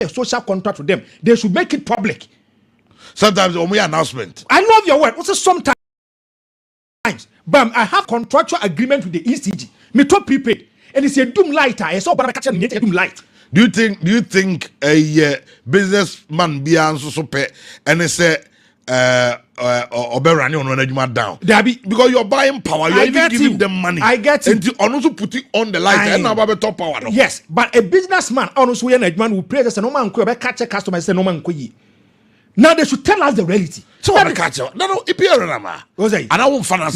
a social contract with them, they should make it public. Sometimes only announcement. I love your word. Also, sometimes, but I have contractual agreement with the ECG. Me top prepaid, and it's a doom lighter. I saw Baraka a doom light. Do you think a businessman be answer so pay and they say running on down? Because you're buying power, you're even giving them money. I get it. And you also put it on the light and now about top power. No? Yes, but a businessman also a man who prays as a no man could catch a customer and say no man could. Now they should tell us the reality. So I catch you. No, if you're and I won't finance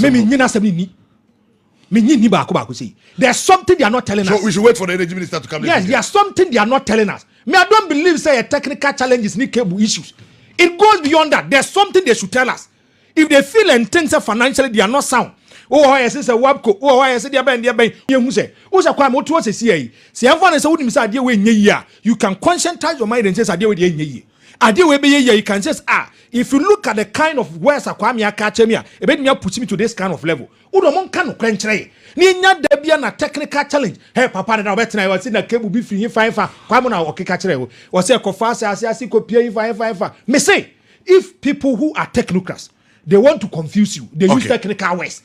there's something they are not telling us. So we should wait for the energy minister to come. Yes, there's something they are not telling us. Me, I don't believe say a technical challenge is cable issues. It goes beyond that. There's something they should tell us. If they feel and think that financially they are not sound. Oh, I say Wabco. Oh, I say their band. You say, "Who's a crime? What was a CA? See, I'm one is a wooden side. You can concentrate your mind and say, "I deal with ye." I deal with ye. You can just if you look at the kind of words Kwame catch me, it made me put me to this kind of level. Udomon can clench ray. Ninya debia na technical challenge. Hey, papa na betina I was in a cable be free fine fa. Kwame na okay catch ray. Was say kofasa asi ko pay fine. Me say if people who are technocrats they want to confuse you, they use technical words.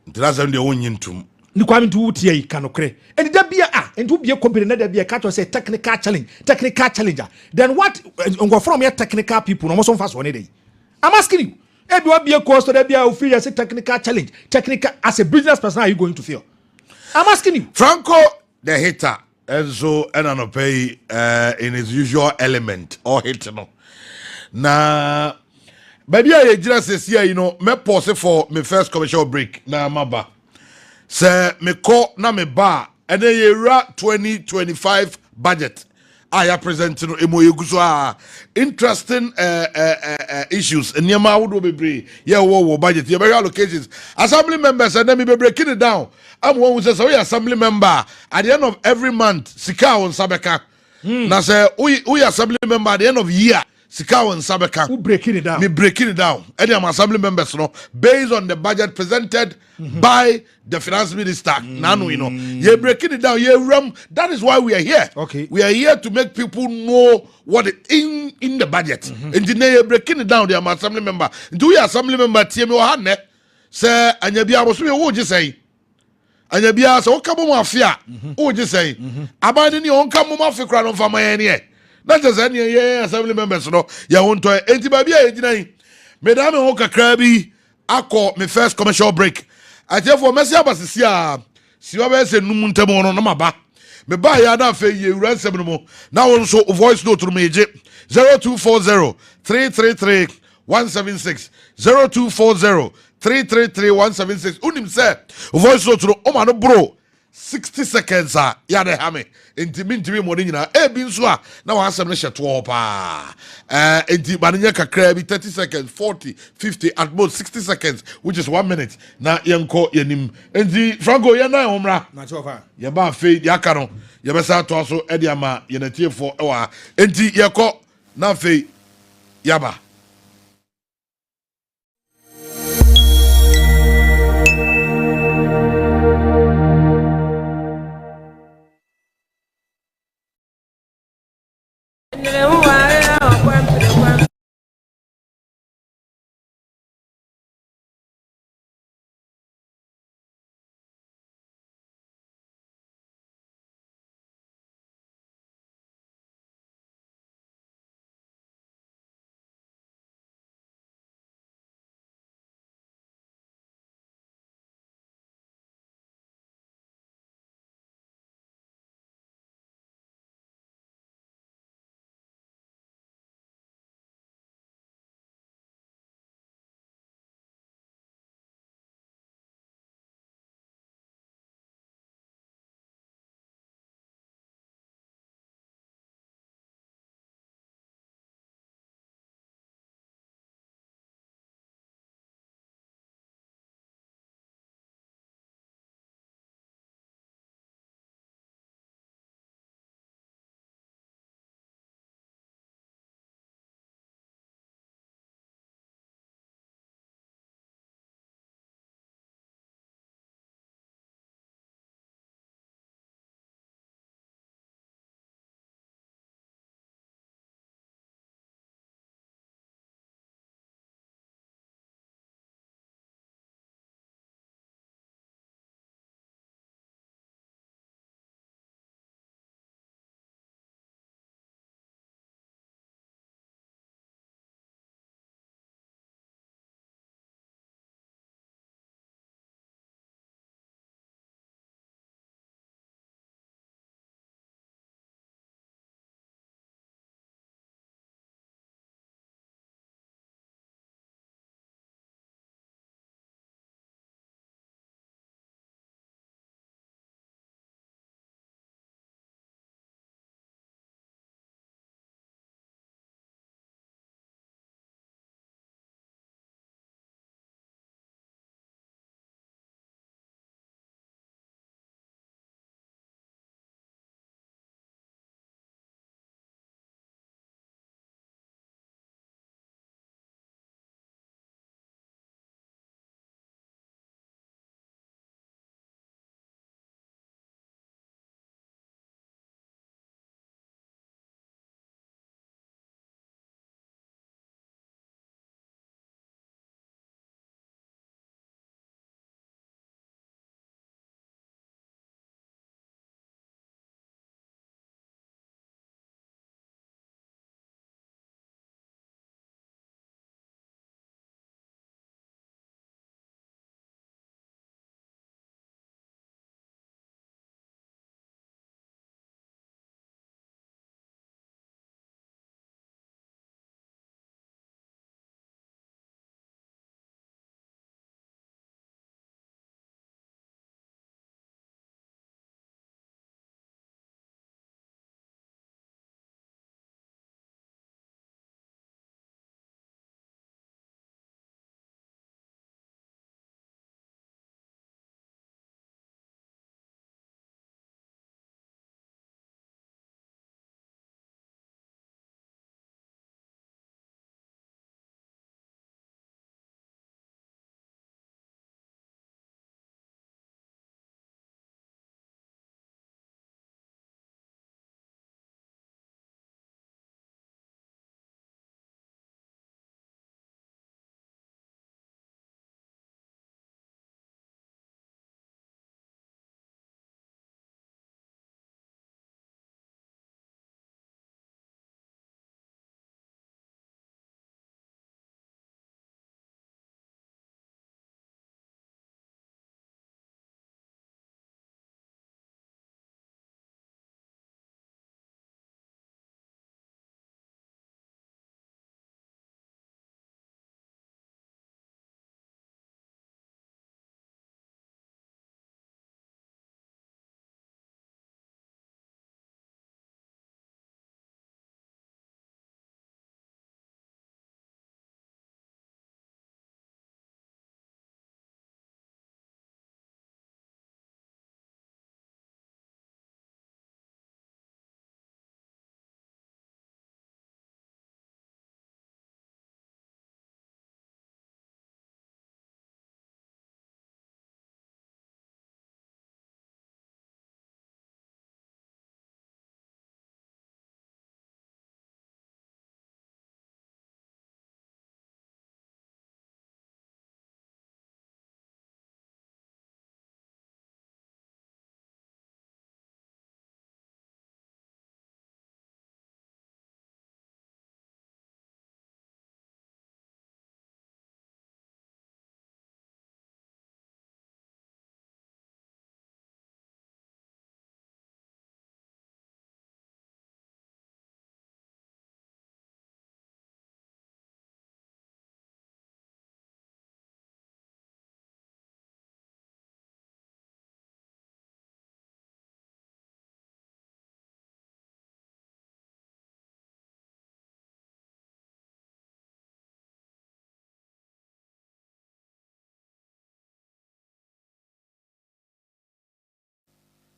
That's when they own into. Ni Kwame to tie kanokre. And there be and to be a company that be a catch or say technical technical challenger. Then what from your technical people no so fast one day. I'm asking you. If you be a course to be a feel as a technical challenge, technical as a business person, are you going to feel? I'm asking you. Franko the hater and so and pay in his usual element or hit no. Na baby I just says here, me pause for my first commercial break. Na maba. Say me call na me bar and then you 2025 budget. I are presenting interesting issues and Yama would be budget, your allocations. Assembly members and then be breaking it down. I'm one who says, oh, assembly member at the end of every month, Sika on Sabeka. Now say, we assembly member at the end of year. Sikao and Sabeka. Who breaking it down? Me breaking it down. Any of my assembly members, based on the budget presented by the finance minister. Nano, you're breaking it down. That is why we are here. Okay. We are here to make people know what it in the budget. And then you're breaking it down. They are my assembly member. Do you assembly member? TM Ohane say, and you be able to what you say. And you be able to come mafia. What you say? Abandon your own come mafia crown of my not just any assembly members, ya won't to baby. Madame Hoka Krabi, I call my first commercial break. I tell for Messia Bassia, Siwa say Numuntamono Namaba. Me buy Yada Fay, you run 7 more. Now also voice note to me, 0240 333 176 0240 333 176. Unim say voice note to Omano bro. 60 seconds yade hame intimintimi morning na bin so na wa asem ne hyeto pa enti banenya kakra bi 30 seconds 40 50 at most 60 seconds which is 1 minute na yenko yanim enti Franko ye na homra na chofa ye ba fe yaka no ye besa to so e de ama ye na tiefo e wa enti ye ko na fe yaba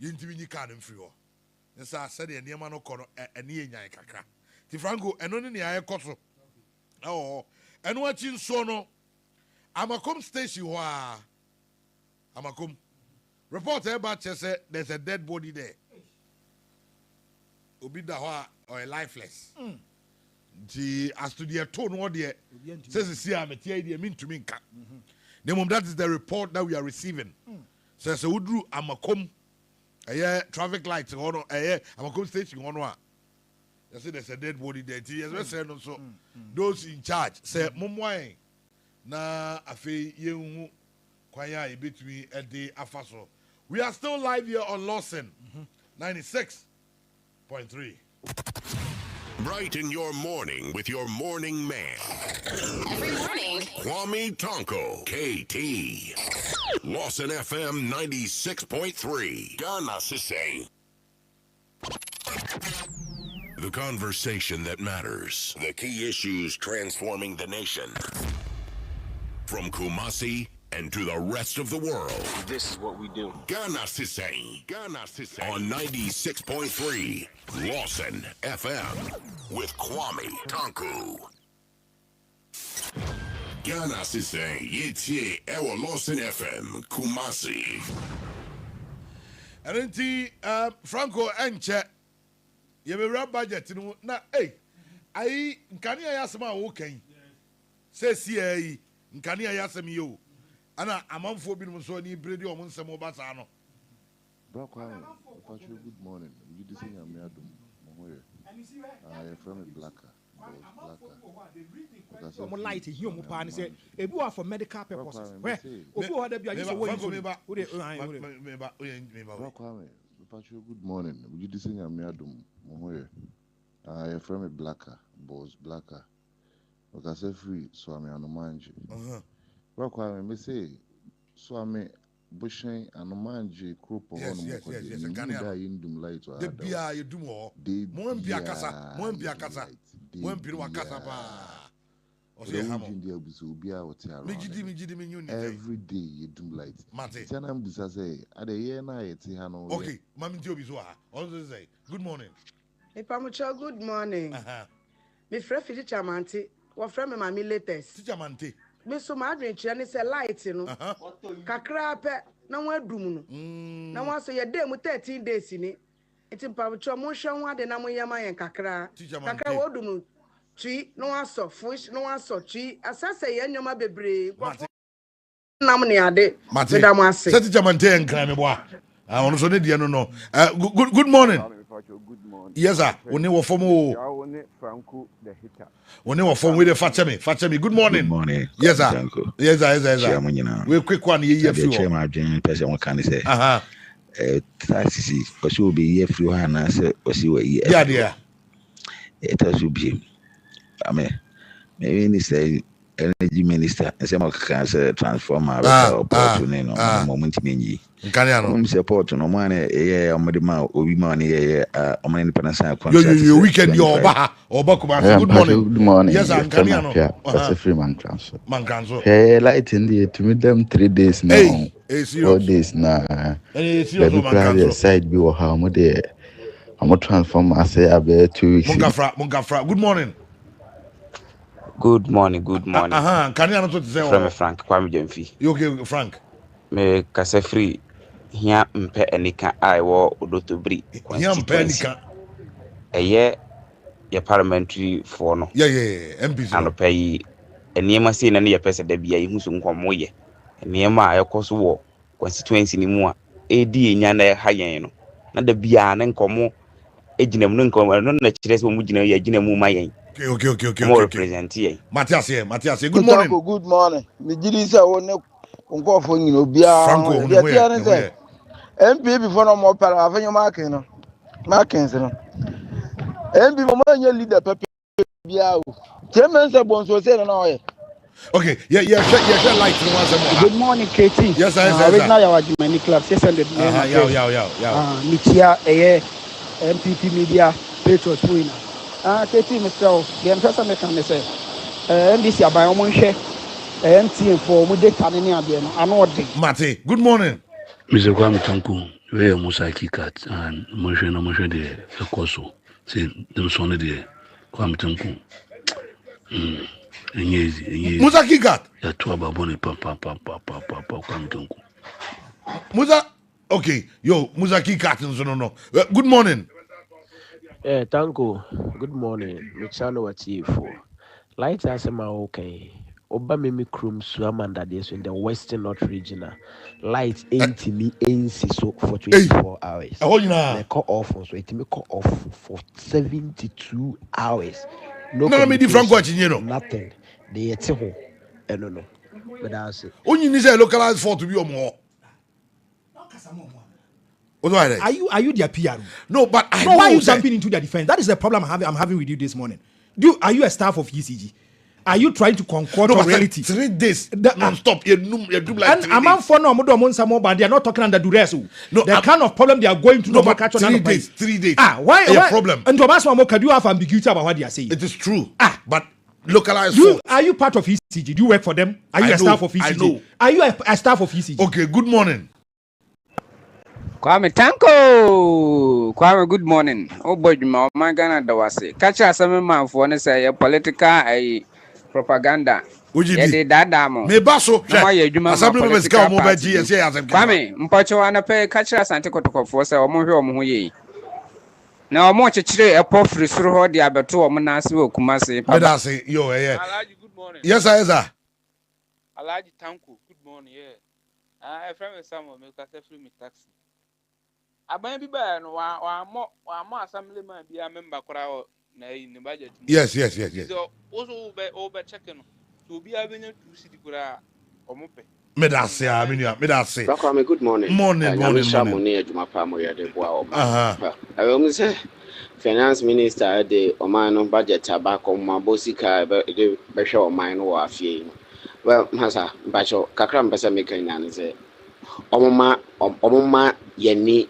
yɛntimi nyi car no mfiri hɔ nsa sɛdeɛ nneɛma no kɔ no ɛne yɛnyan kakra ti Franko ɛno ne nea yɛkɔ so ɛno akyi nso no Amakom station hɔ a Amakom report about say there's a dead body there obi da hɔ or a lifeless nti as to the tone what there says see am tie there mean to me nka that is the report that we are receiving says udru Amakom traffic lights on Amakom station on one. They say there's a dead body there. Yes, say no so. Those in charge say mumwai na afi yehu kwanya between a day afaso. We are still live here on Lawson 96.3. Brighten your morning with your morning man. Every morning. Kwame Tanko, KT. Lawson FM 96.3. Ghana Sise. The conversation that matters. The key issues transforming the nation. From Kumasi and to the rest of the world. This is what we do. Ghana Sise. Ghana Sise. On 96.3. Lawson FM. With Kwame Tanko. Ghana Sise. Yeti Ewa Lawson FM. Kumasi. And then Franko enche yebewra budget no na ai nkani ayasema wo kan say see nkani ayasema yo ana amanfo bi no so ni bredi o nsem obasa no Kwame, good morning. You just sing me adum mohoye. I from Blacker. Mo light here mo pa ni say ebi wa for medical purposes. Where obi wa da bia you so wo Kwame, good morning. You just sing me adum mohoye. I from Blacker, boss Blacker. Because I free so I'm on manji. Kwame, me say so I'm Bushin and Manji group of yes. Light the bia you do more. Mo mbia kasa pa. Every day you do light. Mate. Say, okay, Mami Jobi so also say good morning. Good morning. Me friend teacher Mante, what friend me mami latest. Teacher Mante. Me so my dream chani say light no. Kakra pe na wa dum no. Na wa so ye day mu 13 days ni. Enti pamucho mo hwe ho ade na mo yema yen kakra. Kakra wo dum no. Twi no wa so fush no wa so twi asase ye nyoma bebre. Nam ne ade. Me da mo ase. Say teacher Mante en kan me boa. Ono so ne die no. Good morning. Good morning. Yes sir. Oni wo fom o. Oni Franko the hitter. Oni wo fom we dey fache me. Good morning. Good morning. Yes sir. Tanko. Yes sir. We quick one ye free. Chairman adwen person won kan say. Taxi o be ye free ha na say o si we ye. Yeah. It has to be. Maybe ni say energy minister say mo kan say transformer port no moment menyi. Nkania no. Support no man eh omede ma obi ma ne eh omane ni penasa contract. Yo weekend yo oba kuma. Good morning. Yes Nkania no. That's a free man transfer. Man transfer. Light in the to meet them 3 days now. 4 days now. Every private side be or how mo dey I'm transform I say about 2 weeks. Mungafra. Good morning. Good morning. Nkania no to say From Frank Kwame Jemfi. You okay Frank? Me kasa free here mpe enika I wo odotobri constituency. Eye ye parliamentary for no. Yeah, MPs. Ano pay enema say na ne ye pese da bia ye hu so nkomo ye. Enema a yekoso wo constituency ni mu a edi enya na ha yen no. Na da bia na nkomo ejinam no nkomo no na kire se wo mu gina ye gina mu ma yen. Okay. More represent ye. Matthias. Good morning. Good morning. Me gidi say won Unko for you know, Franko, MP before no more para avenue marking no. Markings no. MP mo man leader pepe bia o. Chairman say bonso say no ye. Okay, yeah, light no one. Good morning, KT. Yes, sir. Original Yawajimani Club 600. Yeah. Mitia MPP Media Patriot winner. KT Mr. The person me can say. NDC abai omo hwe MTN for mo data ne ade no ano ode. Mate, good morning. Mr. Kwame Tanko, we are Musaki cat and Moshe de Koso. Say them son of the Kwame Tanko. Musaki cat. Ya tu ababone papa Kwame Tanko. Musa, okay, yo, Musaki cat no. Good morning. Tanko, good morning. Michano Watifu. Light as a okay. Oba mimi krum suamanda this in the Western North Regional. Light ain't me so for 24 hours. They cut off so it me cut off for 72 hours. No, me di Franko Chinyero. Nothing. They ate home. No. But that's it. Only need a localized for to be more. Are you their PR? No, but I know why are you jumping into their defense? That is the problem I'm having with you this morning. Are you a staff of ECG? Are you trying to concord reality? 3 days non-stop. You do like 3 days. But they are not talking under duress. No, the kind of problem they are going through. No, but 3 days. 3 days. Why? Problem? And Thomas Mamoka, do you have ambiguity about what they are saying? It is true. But localized. Are you part of ECG? Do you work for them? Are you a staff of ECG? I know. Are you a staff of ECG? Okay. Good morning. Kwame Tanko. Kwame, good morning. Oh boy, my Ghana dawase. Catch us some man for say political propaganda. Yeah, they damo. Me baso. Assembly members come over GSA. Kwame, mpacho ana pe catch us antiko for say omo hwe omo ye. Na omo chechire epo free suru ho dia beto omo na ase we Kumase. Medase yo Alaji, good morning. Yes sir. Alaji Tanko, good morning. Yeah. Friend Samuel me ka se free me taxi. Aban bi ba no wa mo assembly man bi a member kora na in budget. Yes. So also be check no. So bi a benya 2 city kora omope. Medase medase. Kwame, good morning. Morning. Money adwuma pa mo ya de boa o. Say finance minister de oman no budget abako ma bosika de be hwe oman no wa afie. Well, masa bacho kakra mpesa meka ina say omoma yani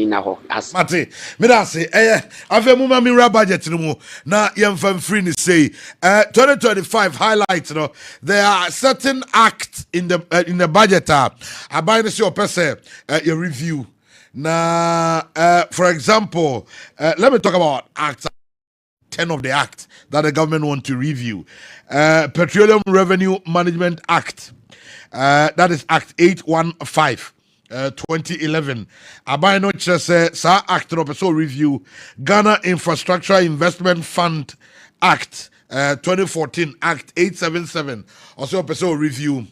na ho mate me da say afemu ma mi ra budget no mu na yemfam free ni say 2025 highlights no there are certain acts in the budget abai no say opese your review na for example let me talk about acts 10 of the act that the government want to review. Petroleum Revenue Management Act, that is Act 815, 2011. Abayno chese sa act no so review. Ghana Infrastructure Investment Fund Act, 2014, Act 877, also episode review.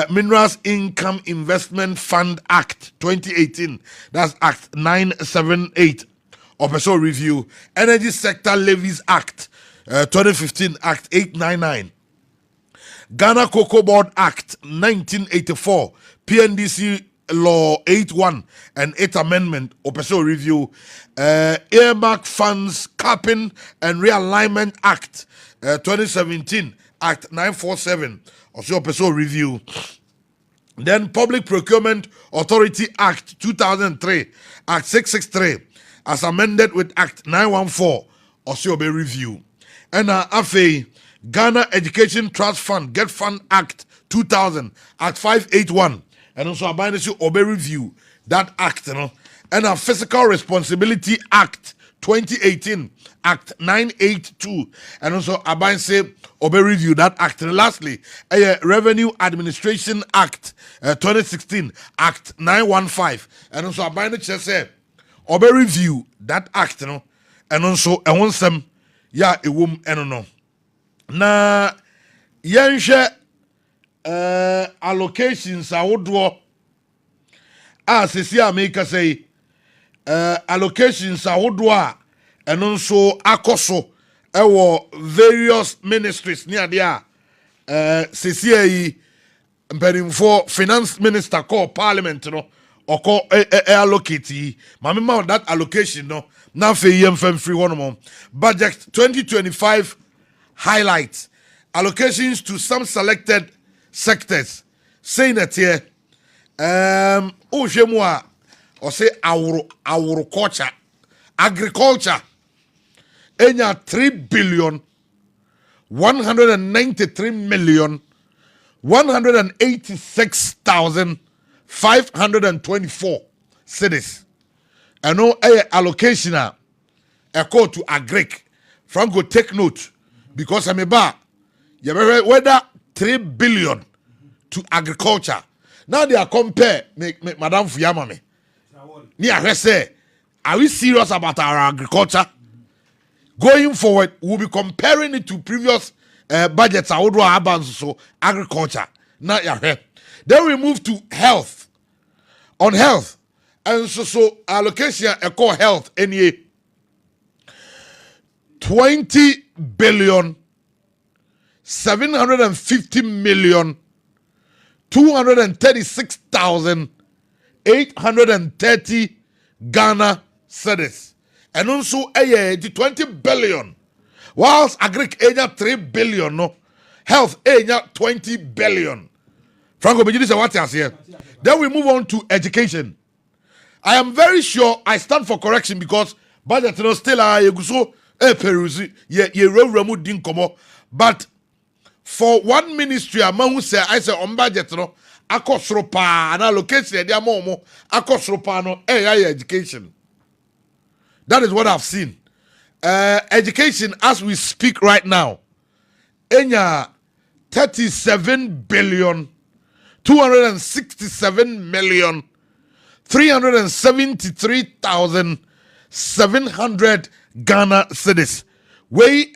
Minerals Income Investment Fund Act, 2018, that's Act 978. Episode review. Energy Sector Levies Act 2015 Act 899. Ghana Cocoa Board Act 1984 PNDC Law 81 and 8 Amendment episode review. Earmark Funds Capping and Realignment Act 2017 Act 947 also episode review. Then Public Procurement Authority Act 2003 Act 663 as amended with Act 914, also be review. And AFE, Ghana Education Trust Fund, Get Fund Act 2000, Act 581, and also Abinesi Obe review that act, and a Fiscal Responsibility Act 2018, Act 982, and also Abinesi Obe review that act. And lastly, Revenue Administration Act 2016, Act 915, and also Abinesi say, Obe review that act, and also I want some a womb and no. Na yenshe allocations a wodwo sisi America say allocations a wodwo and also akoso various ministries near there sisi mpenimfo finance minister call parliament or call allocate mamma that allocation now for free one more budget 2025 highlights allocations to some selected sectors saying that here or say our culture agriculture enya 3 billion 193 million 186,000 524 cities. And no allocation a call to agric. Franko, take note because I'm about whether 3 billion to agriculture. Now they are compare Madam Fuyamame. Near say, are we serious about our agriculture? Going forward, we'll be comparing it to previous budgets. I would have so agriculture. Now then we move to health. On health, and so allocation a core health any 20 billion 750 million 236,830 Ghana cedis. And also the 20 billion. Whilst agric area 3 billion, no health area 20 billion. Franko, what else here? Then we move on to education. I am very sure I stand for correction because budget no still perusi ye but for one ministry among who say I say on budget no akosro pa na location dia mo akosro pa no education. That is what I've seen. Education as we speak right now. Enya 37 billion 267 million 373,700 Ghana cedis. We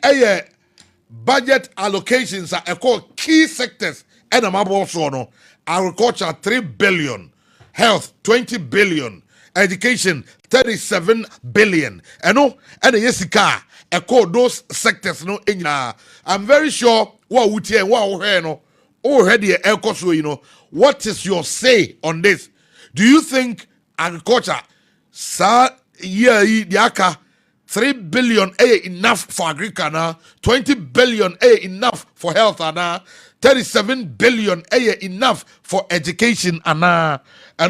budget allocations are called key sectors and also no agriculture 3 billion, health 20 billion, education 37 billion. And no and yesika call those sectors no in I'm very sure what would you no already what is your say on this? Do you think agriculture, sir, the 3 billion enough for agriculture, 20 billion enough for health, 37 billion enough for education, and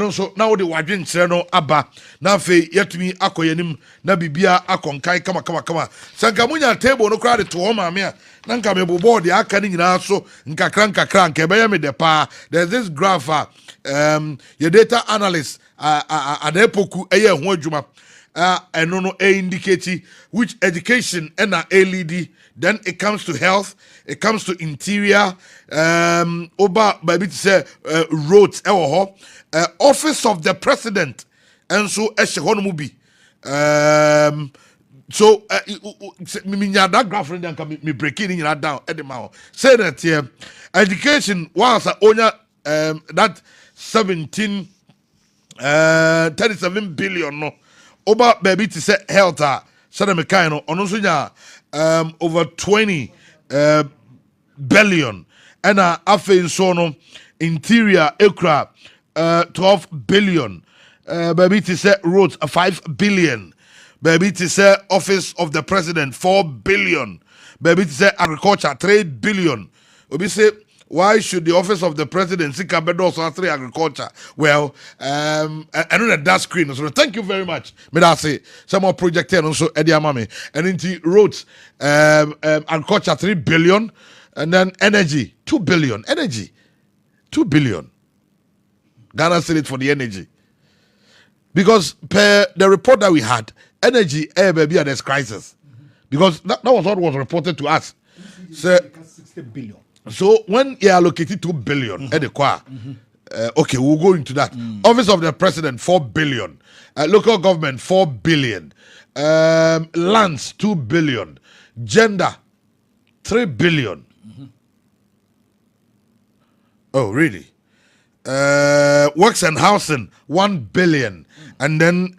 also now the Wadrin Sereno Abba, now fe yet me akoyanim, na bibia akonkai, kama. Sankamunya table no credit to home, amia, Nanka me board the akani also, nkakrank, me de pa. There's this graph, your data analyst, adepoku hojuma. And no indicate which education and LED. Then it comes to health, it comes to interior, over baby to say roads, office of the president, and so movie. So that graph me breaking that down at the mouth. Say that here, education was owner that 37 billion no. Over baby to say health over 20 billion and afe so no interior ekra 12 billion baby to say roads 5 billion baby to say office of the president 4 billion baby to say agriculture 3 billion obi say why should the office of the president seek a better also three agriculture? Well, I know that screen. So thank you very much. May I say some more project here also Eddie Amami and into roads, agriculture 3 billion, and then energy 2 billion. Energy 2 billion. Ghana said it for the energy because per the report that we had, energy baby at this crisis because that was what was reported to us. So 60 billion. So when you allocated 2 billion at the choir, okay, we'll go into that. Office of the President 4 billion, local government 4 billion, lands 2 billion, gender 3 billion. Oh, really? Works and housing 1 billion, and then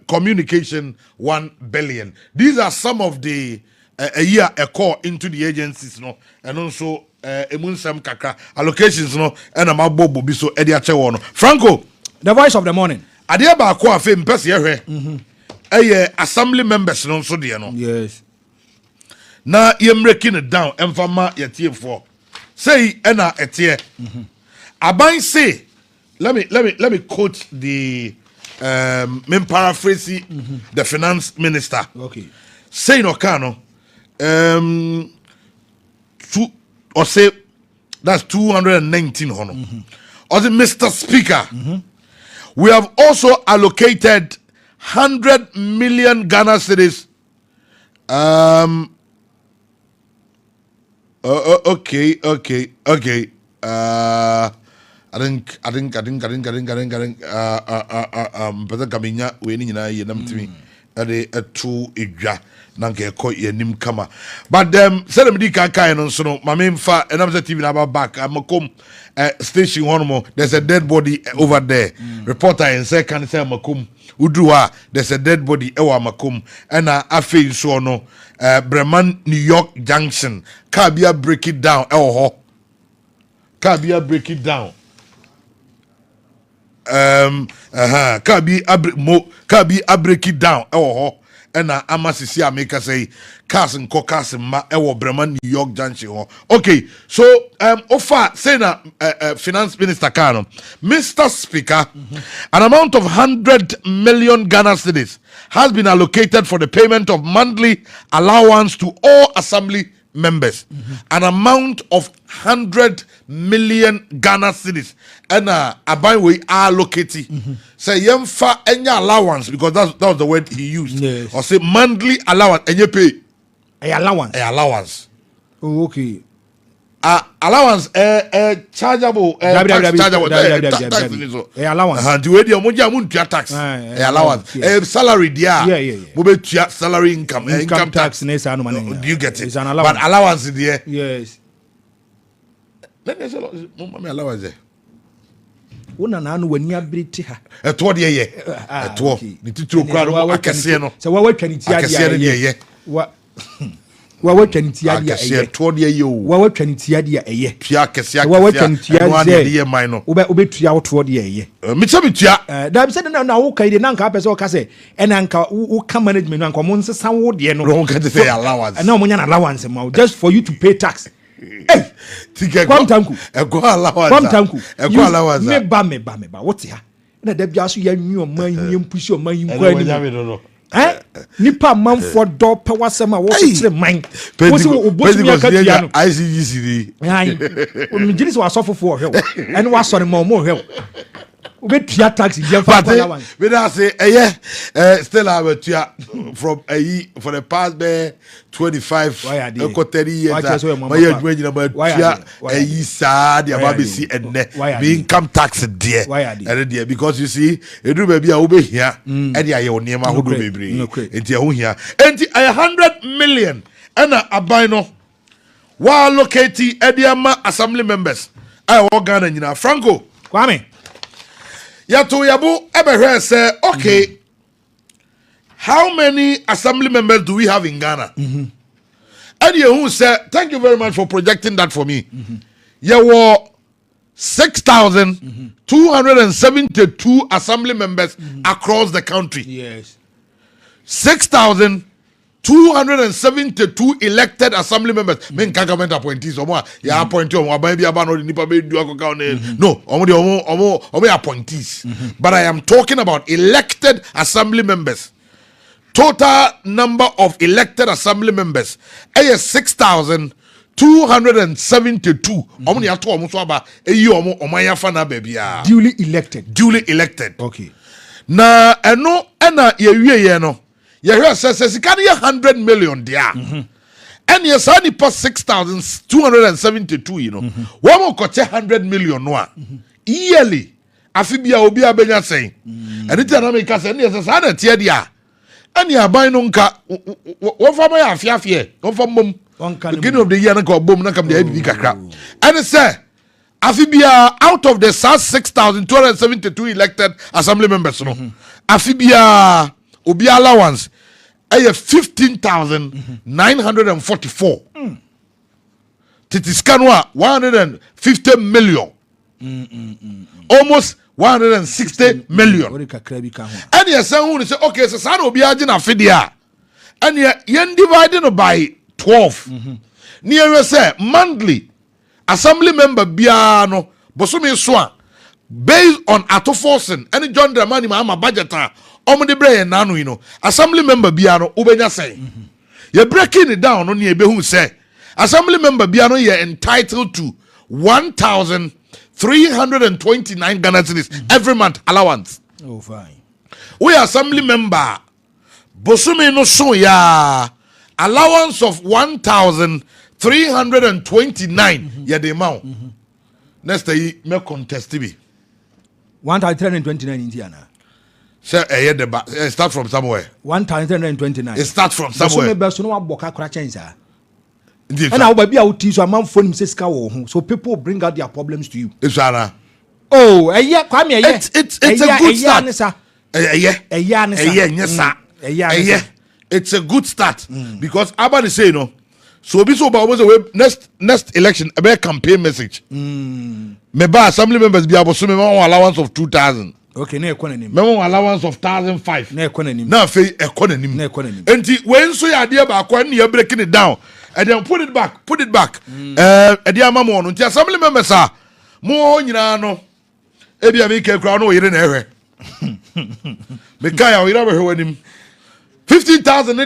communication 1 billion. These are some of the a year a call into the agencies, no, and also emunsam kakra allocations, no, and a mabobo biso ediache wono. Franko, the voice of the morning. Adia ba ko afa mpese ye assembly members no so de no. Yes. Na ye breaking it down emfama ye tie for. Say na etie. Aban say, let me quote the me paraphrase the finance minister. Okay. Say no kano or say that's 219 hono. or the Mr. Speaker, we have also allocated 100 million Ghana cedis. Okay. I think Pesa Kaminya we ni na ye nam timi ade etu edwa na nka ekọ yanim kama. But say them di kan no so no mame mfa enam say TV na back amakom station one more, there's a dead body over there. Reporter in say kan say amakom udruwa there's a dead body ewa amakom na afi so no Bremen New York Junction car bia break it down ho car bia break it down car be break it down ho na amasisi ameka say cars and cars ma ewo Bremen New York Junction ho. Okay, so offer say na finance minister Kano, Mr. Speaker, an amount of 100 million Ghana cedis has been allocated for the payment of monthly allowance to all assembly members. An amount of 100 million Ghana cedis and abai we allocate say yemfa enya allowance because that was the word he used. Yes. Or say monthly allowance and you pay allowance. Oh, okay. Allowance chargeable allowance and you wedi omoja muntua tax allowance salary dia mo be tua salary income tax. Do you get it? It's an allowance. But allowance there, yes. Let me say allowance there. Una na anu wani abiriti ha eto de ye eto ni titiro kura no akese no se wa watwa ni ti ade ye wa watwa ni ti ade ye eto de ye o wa watwa ni ti ade ye tua kese wa watwa ni ti ade ye man no obetua woto de ye me che betua da bi se na wo kai de na nka pese o ka se ena nka wo ka management no nka mo nsesa wo de no no nka say allowance na mo nya na allowance ma just for you to pay tax. Hey, Kwame Tanko. Kwame Tanko. Me ba. What ya? Na da bia so ya nwu man yim pusi o man yim kwa ni. Nipa man for do pe wasema wo kire man. Wo se wo bosu ya ka tia no. ICGC. Ai. O mi jiri so asofofo o hwe. Ene wa sori ma o mo hwe. We tia tax here for allowance. We da say still have tia from for the past 25 30 years. My age na but tia sad ya babisi enne be income tax there. And there because you see edu baby a wo be hia e dia ye onema hodo bebre. Enti ho hia. Enti 100 million na aban no wa allocate e dia ma assembly members. I wo Ghana nyina Franko Kwame Yato Yabu Ebehe say, okay, how many assembly members do we have in Ghana? And you said, thank you very much for projecting that for me. You were 6,272 assembly members across the country. Yes. 6,272 elected assembly members. Men government appointees or more. Ya appointee or maybe about no nipa be do no, only appointees. But I am talking about elected assembly members. Total number of elected assembly members is 6,272. Omni ato omo so aba eyi omo omanya fa na ba bia. Duly elected. Okay. Na eno na ye wie no. You hear says sika na 100 million there. And yes only past 6,272 you know. One more koche 100 million no yearly. Afibia obi abenya say. And it na make say yes na tie dia. And ya ban no nka wo fa ma afiafie. Wo fa mom. Beginning of the year na ka bom na kam de abi kakra. And say Afibia out of the 6,272 elected assembly members no. Afibia Obi allowance 15,944. Titiskanwa 150 million. Almost 160 million. And yes, someone say, okay, so San Obi Ajina Fidia. And you divided by 12. Near say monthly assembly member Biano Bosumi Swan based on Atoforsen and John Dramani Mama budgeter. Omode bre nanu you know assembly member biano ubenya say you breaking it down on ye behu say assembly member biano you entitled to 1,300 329 Ghana cedis every month allowance. Oh, fine. We assembly member. Bosumi no so ya allowance of 1,329 ya the amount. Next day me contest be 1,329 Indiana. Say start from somewhere. 1,329. It start from somewhere. Bosumi be so no aboka kora chenza. And I will be out to so amount phone says so people bring out their problems to you. It's right. Oh, yeah, Kwame, yeah. It's a good start. It's a good start because Abba is saying no. So be so about next election a campaign message. Maybe assembly members be able to allowance of 2,000. Okay, no economy. Memo allowance of 1,500. No economy. Now fe economy. No economy. And when so you idea about when you're breaking it down and then put it back. Idea mama on until assembly members are more no. Ebi amike kra no yire na ehwe. Mekaya o yire be hwe nim. 15,000 a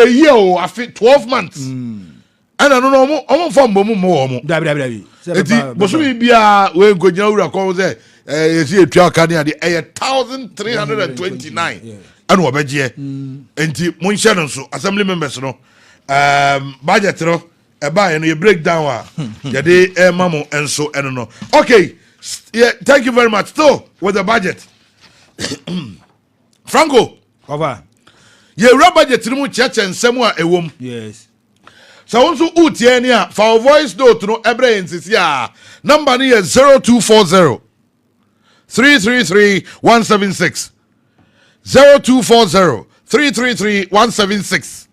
year o afi 12 months. And I don't know omo fam bomu mo omo. Dabi. Eti bosumi bia we gojina wura ko say esi etua kane ade 1,329. Anu obeje. Enti munhye no so assembly members no budget no e ba no ye breakdown a ye de mamo enso eno no. Okay. Yeah, thank you very much. So, with the budget, Franko, over. Yeah, budget no church and somewhere a womb. Yes. So, also, Utiania for voice note no ebre insisia. Number is 0240 333 176 0240 333 176.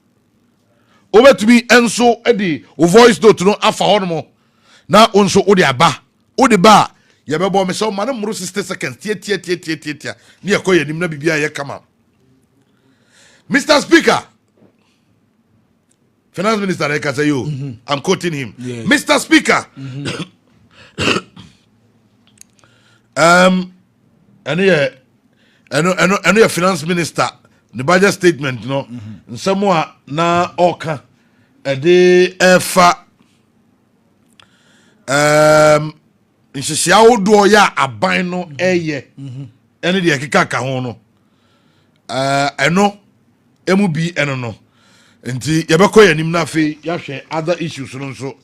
Over to me, Enso Eddie, voice note no afa hono. Now, also, Odiaba, Odiba. Ya bebo me so man muru 60 seconds tie ne yakoye nim na bibia ye kama. Mr. Speaker, Finance Minister Eka say you, I'm quoting him. Yes. Mr. Speaker, and Finance Minister, the budget statement, no, somewhere na oka de efa nhyehyia wodo ya aban no eye ene de keka ka ho no eno emu bi eno no nti yebekọ yanim na fe yahwe other issues no so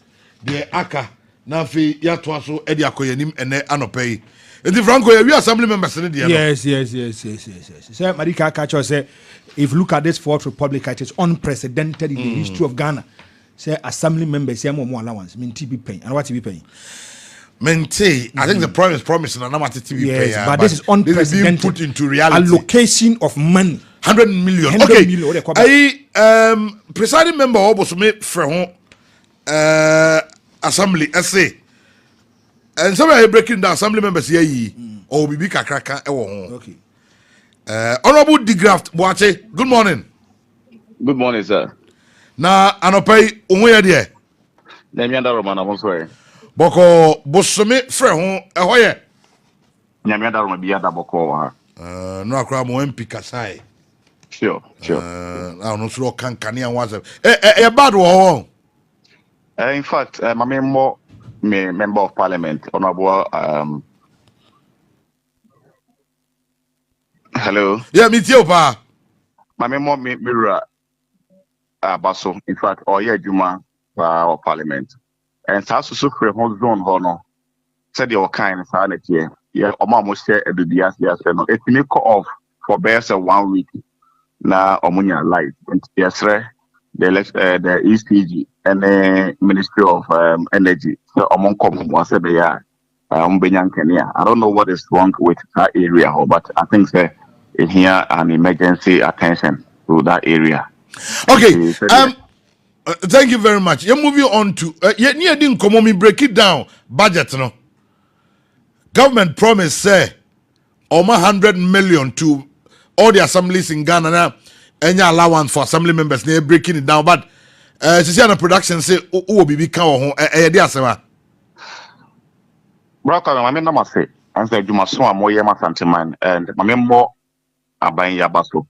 de aka na fe yato aso e de akoyanim ene anopai nti Franko we assembly members ne de no. Yes. Say Marika Kacho say if you look at this fourth republic it is unprecedented in the history of Ghana. Say assembly members say more allowance mean TB paying and what TB paying. Mente, I think the promise and I'm at TV pay. But this is unprecedented. Put into reality. Allocation of money. 100 million. 100 okay. Million, Presiding member also made for assembly essay. And somebody breaking down assembly members here or bibi kakraka okay. Honorable Degraft Boache, good morning. Good morning, sir. Na anopai onwe there. Namianda Romana Monswe. Boko bosome frɛ ho ɛhɔ yɛ nyame da roma bia da boko ha no akra mo MP kasai sure na no so kan kan ya wasɛ bad wo in fact my member of parliament honorable hello yeah me tie pa my member mirror baso in fact oye adwuma for parliament. And that's also for whole zone hono. Said your kind sanity. Yeah, almost share the yes. It may cut off for best 1 week. Now Omunia light. Yes, sir. The ECG and the Ministry of Energy. So among common was a year. Kenya. I don't know what is wrong with that area, but I think here an emergency attention to that area. Okay. Thank you very much. You're moving on to near didn't come on me break it down. Budget no. Government promise say almost 100 million to all the assemblies in Ghana now. Any allowance for assembly members near breaking it down. But she on the production say who be become Broka I mean no say and say you must so more yema santiman and my member aban yabaso.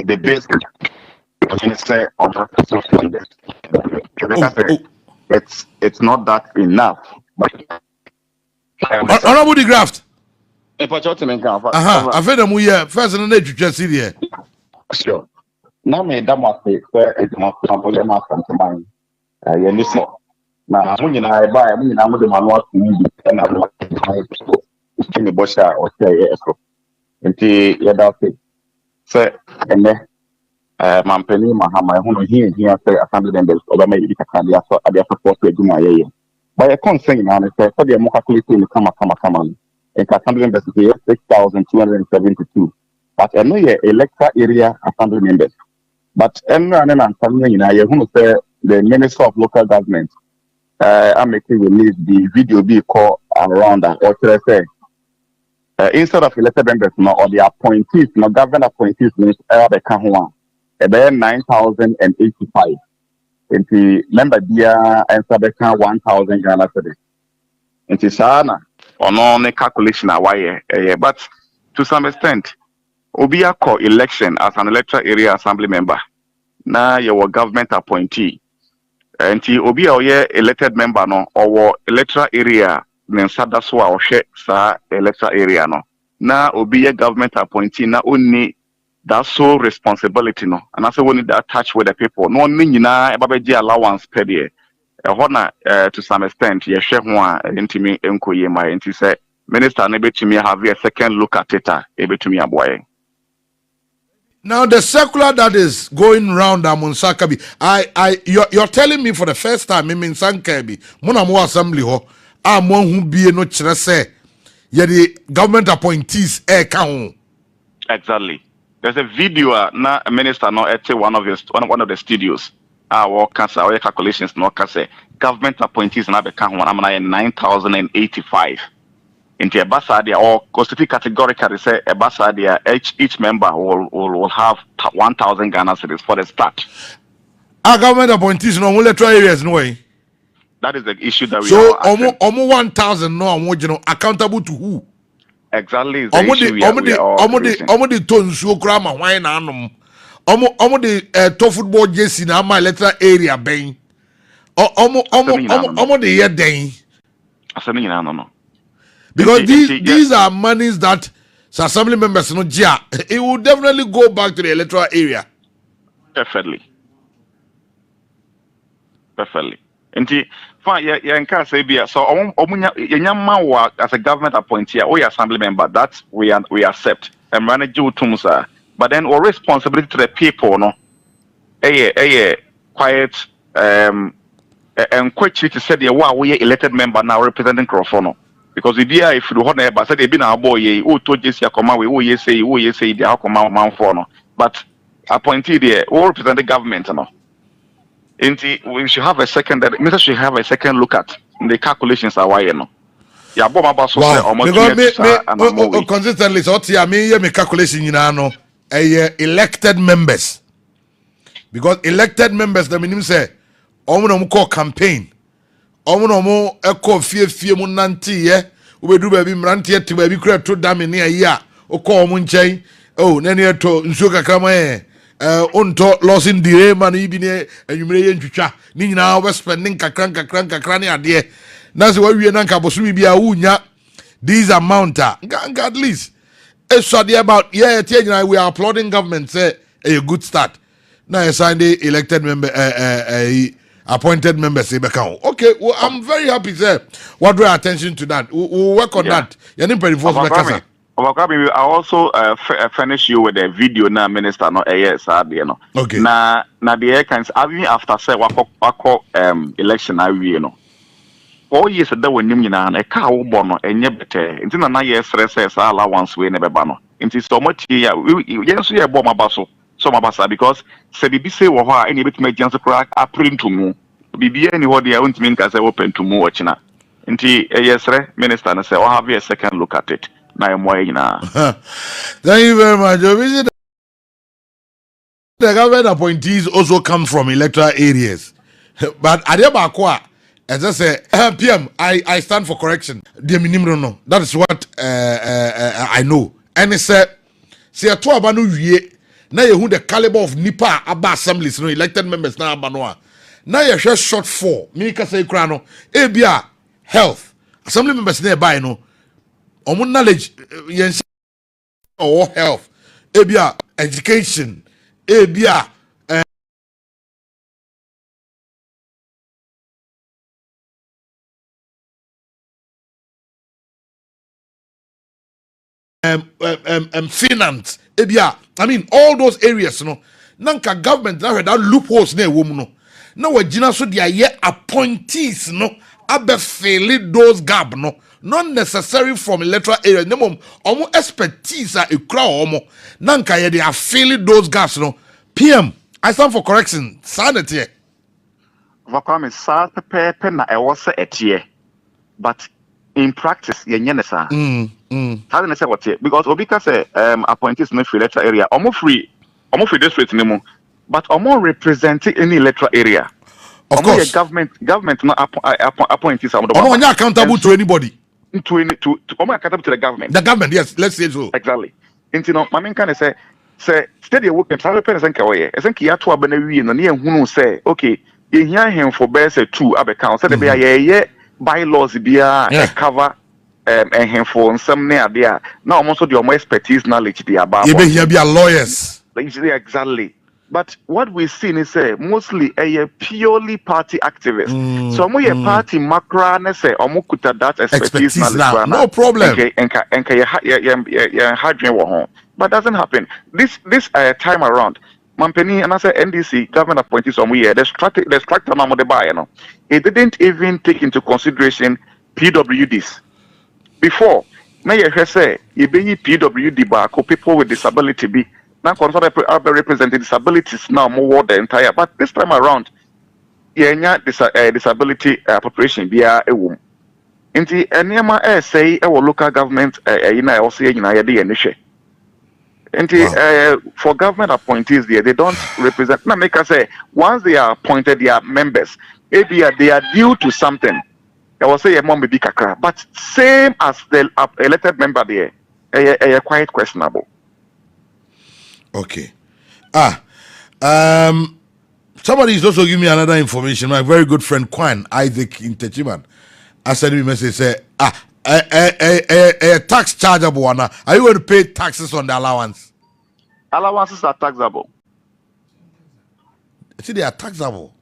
The basic say on it's not that enough. But honorable the graft. If I talk to me, I feel them we first and then just see there. Sure. Now me that must be it's not something must come to mind. You listen. Now when you know I buy, when you know the manual to me, and I'm not in the bush or say yes. Until you don't say, say, and then my penny, my home here say assembly members over maybe you can be a support to do my year. But I can't say now, I say, for the more calculating, come on. And assembly members here 6,272. But I know your electoral area assembly members. But I'm telling you now, you say the Minister of Local Government. I'm making release the video be called around that. Or should I say, instead of elected members, or the appointees, government appointees, means the Kahua, about 9,085. And the member dear answer the 1,000 Ghana cedis. And the Sana, or no calculation away, but to some extent, Obia call election as an electoral area assembly member. Now your government appointee. And Obia oye elected member no or electoral area then that's why or share sa electoral area no. Now Obia government appointee na only that sole responsibility no. And I say we need to attach with the people. No mean na ebabeji allowance per year. To some extent, ye share one intimi enko ye my inti say minister na betumi have a second look at it ebetumi aboye. Now the circular that is going round Amon Sakabi, you're telling me for the first time in Sankabi, Monamo Assembly ho, among who be no chrese, ye the government appointees count. Exactly. There's a video na a minister no at one of the studios. Our cancer calculations no say government appointees na be count 9,085. Into a basadia or constitute categorically say a basadia each member will have 1,000 Ghana cedis for the start. Our government appointees no electoral areas no way. That is the issue that we so are. So 1,000 no accountable to who? Exactly is the issue we are the tonsuo grama wine anum. The to football jersey na my electoral area ben. The year day. No. Because these are monies that assembly members no jia. It will definitely go back to the electoral area. Perfectly. Inti fine yeah nka say bia so omunya yenyama wa as a government appointee or assembly member that we accept and manage utum sir. But then our responsibility to the people no quiet and quick to say the we elected member now representing Crofono. Because if you hold a said they been our boy, who told Jesse Akoma, we say the Akoma man for no. But appointed there, all represent the government, no. We should have a second minister should have a second look at the calculations are why no. Yeah, but about so almost consistently so me calculation no elected members. Because elected members the minimum say call campaign. Omo eko fie mu nanti ye obedu ba bi mrantie te ba bi kura to dame ne ya okọ omo nchen na ne to nsuo kakrama onto Lawson dire man ibi ne anwumre ye ntwitwa ni nyina we spending kakran ne ade na se wawie na nka boso bibia wunya these amount at least it's about tie nyina we are applauding government say a good start now you sign the elected member appointed members. Okay, well, I'm very happy, sir. What draw attention to that? We'll work on that. I also furnish you with a video now, Minister. No, yes, no. Okay. Na the air can after say wako election I you know. 4 years ago when you na a car bono and yebete. Until na yes, says allowance we never bano. Until so much here, yes, we are bomb basso. So mabasa because se bibi se wo ha any bit make chance crack april to mu bibi any what they want mean say open to mu watchina nti yesre minister na say o have a second look at it na mo yina. Thank you very much. The government appointees also come from electoral areas, but adebakwa as I say PM I stand for correction the minimum no that is what I know and it's say to aba no wie Now you who the caliber of nipa aba assemblies, no elected members na aba no a. Now you share short for me ka say kra no ebia health assembly members na buy no omo knowledge yen or health ebia education ebia finance ebia I mean all those areas no nanka government na that loopholes na ewo mu no na wagina so dia ye appointees no abe fill those gap no not necessary from electoral area nemom omo expertise a ekura omo nanka ye dey fill those gaps no PM I stand for correction sanity Kwame sa pepe na e was etie but in practice yenye ne sa how do I say what here? Because Obika say appointees no free electoral area omo free district nimo but omo represent any electoral area. Of course, government not appointees. Omo not accountable to anybody. To omo accountable to the government. The government, yes, let's say so. Exactly. Into no, my main kind of say steady work and travel pen senka way. Senka ya to abana wi no ne ehunu say okay, ye hia him for best 2 abeka. Say the be ye bylaws bia cover him for nsem ne ade a na omo so the omo expertise knowledge dey about. Ye be here be lawyers. Exactly. But what we see is mostly a purely party activist. So we a party macro ne say kuta that expertise now. No problem. But doesn't happen. This time around, Mampeni and I say NDC government appointees the structure now the buy, it didn't even take into consideration PWDs. Before, now you say you be PWD bar people with disability be now representing disabilities now more the entire, but this time around, disability appropriation via a womb. In the NMA say our local government also for government appointees there, they don't represent. Now make us say once they are appointed, they are members. Maybe they are due to something. I will say a mom be kakra, but same as the elected member there, quite questionable. Okay. Somebody is also giving me another information. My very good friend Kwame Isaac in Techiman. I sent me a message say, a tax chargeable one. Are you going to pay taxes on the allowance? Allowances are taxable. See, they are taxable.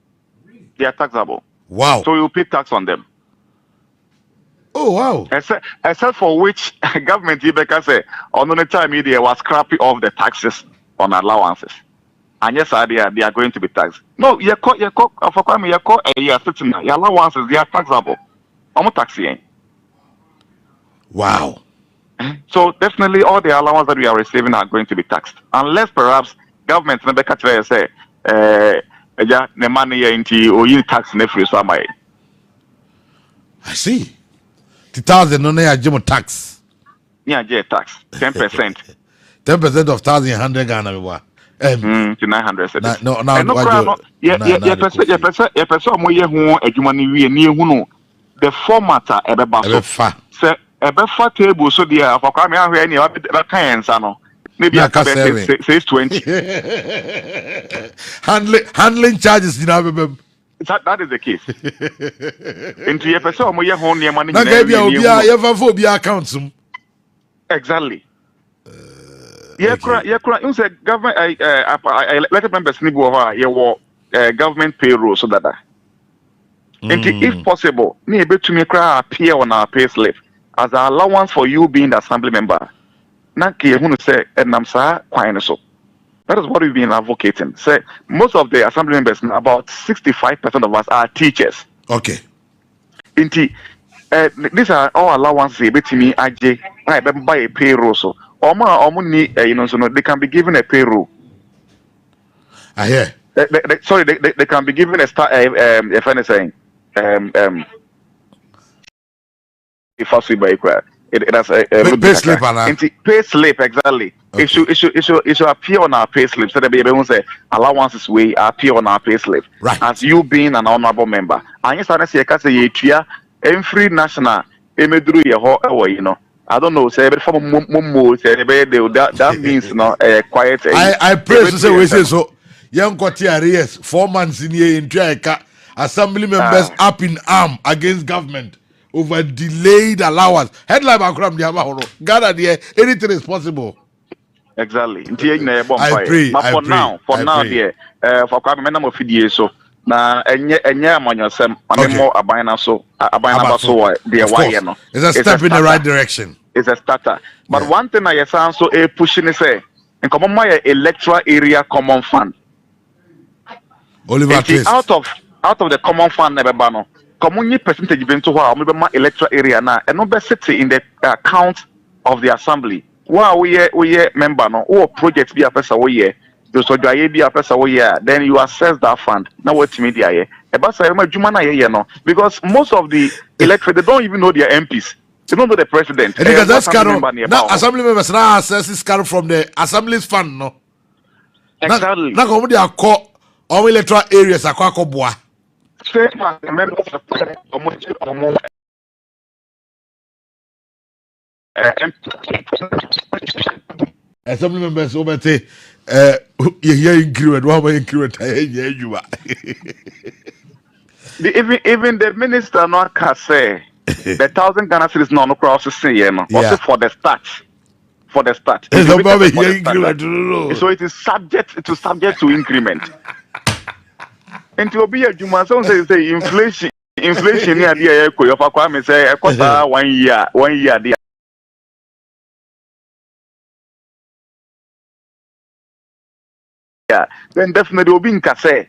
They are taxable. Wow. So you pay tax on them. Oh wow. Except for which government Ibeka say on the time media was scrapping off the taxes on allowances. And yes, they are going to be taxed. No, your allowances, they are taxable. I'm taxing. Wow. So definitely all the allowances that we are receiving are going to be taxed. Unless perhaps government say the money into or you tax free so I see. 2,000 no na jimo tax. Yeah, tax 10%. 10% of 1,100 Ghana mewa. To 900. No, the format ebebaso. Say ebefa table so dia for Kwame ahwe ni ba kan ensa no. Maybe I can say 20. handling charges you know. That is the case. Into your person, omoye ho ne money. Na ga bia obi accounts. Exactly. You say government elected members ni bo government payroll so that. And if possible, ni ebetumi kra appear on our pay slip as an allowance for you being the assembly member. Na ke hunu say enam sa kwan so. That is what we've been advocating. Say most of the assembly members, about 65% of us are teachers. Okay. Indeed, these are all allowances. Betimi AJ, I buy a payroll. So, so they can be given a payroll. I hear. They can be given a start. If I'm saying, if I see by it has a pay slip, pay slip exactly. Okay. It should appear on our pay slip. So that everyone say allowances way appear on our pay slip. Right. As you being an honorable member. And yes, I say every national emedru ye ho I don't know, say from Mumu, say that means no quiet. I pray to say we say so. Young Kotiaries, 4 months in here in Triaka, assembly members up in arm against government over delayed allowance. Headline background, Gather there, anything is possible. Exactly. I pray. But for now, dear, for Kwame, I'm of video so. Na enye amanyosem amemo abina so dear why no. It's a step in the right direction. It's a starter. But one thing I sound so pushing is say in common my electoral area common fund. Oliver Twist. Out of the common fund never bano. Common percentage been to how maybe my electoral area now and no best city in the account of the assembly. Wow, we member no or project be a person we so be a person then you assess that fund. Now what media because most of the electorate they don't even know their MPs. They don't know the president. Because that's now assembly members now assess this card from the assembly's fund, no. Exactly. Now come they are called all electoral areas are called bois. Assembly members over say you hear increment, what increment you are. Even the minister no can say the 1,000 Ghana cedis no cross say also for the start. So it is subject to increment. And to be a Juma say inflation near the echo of Kwame say a quarter 1 year there. Yeah, then definitely will be in Kase.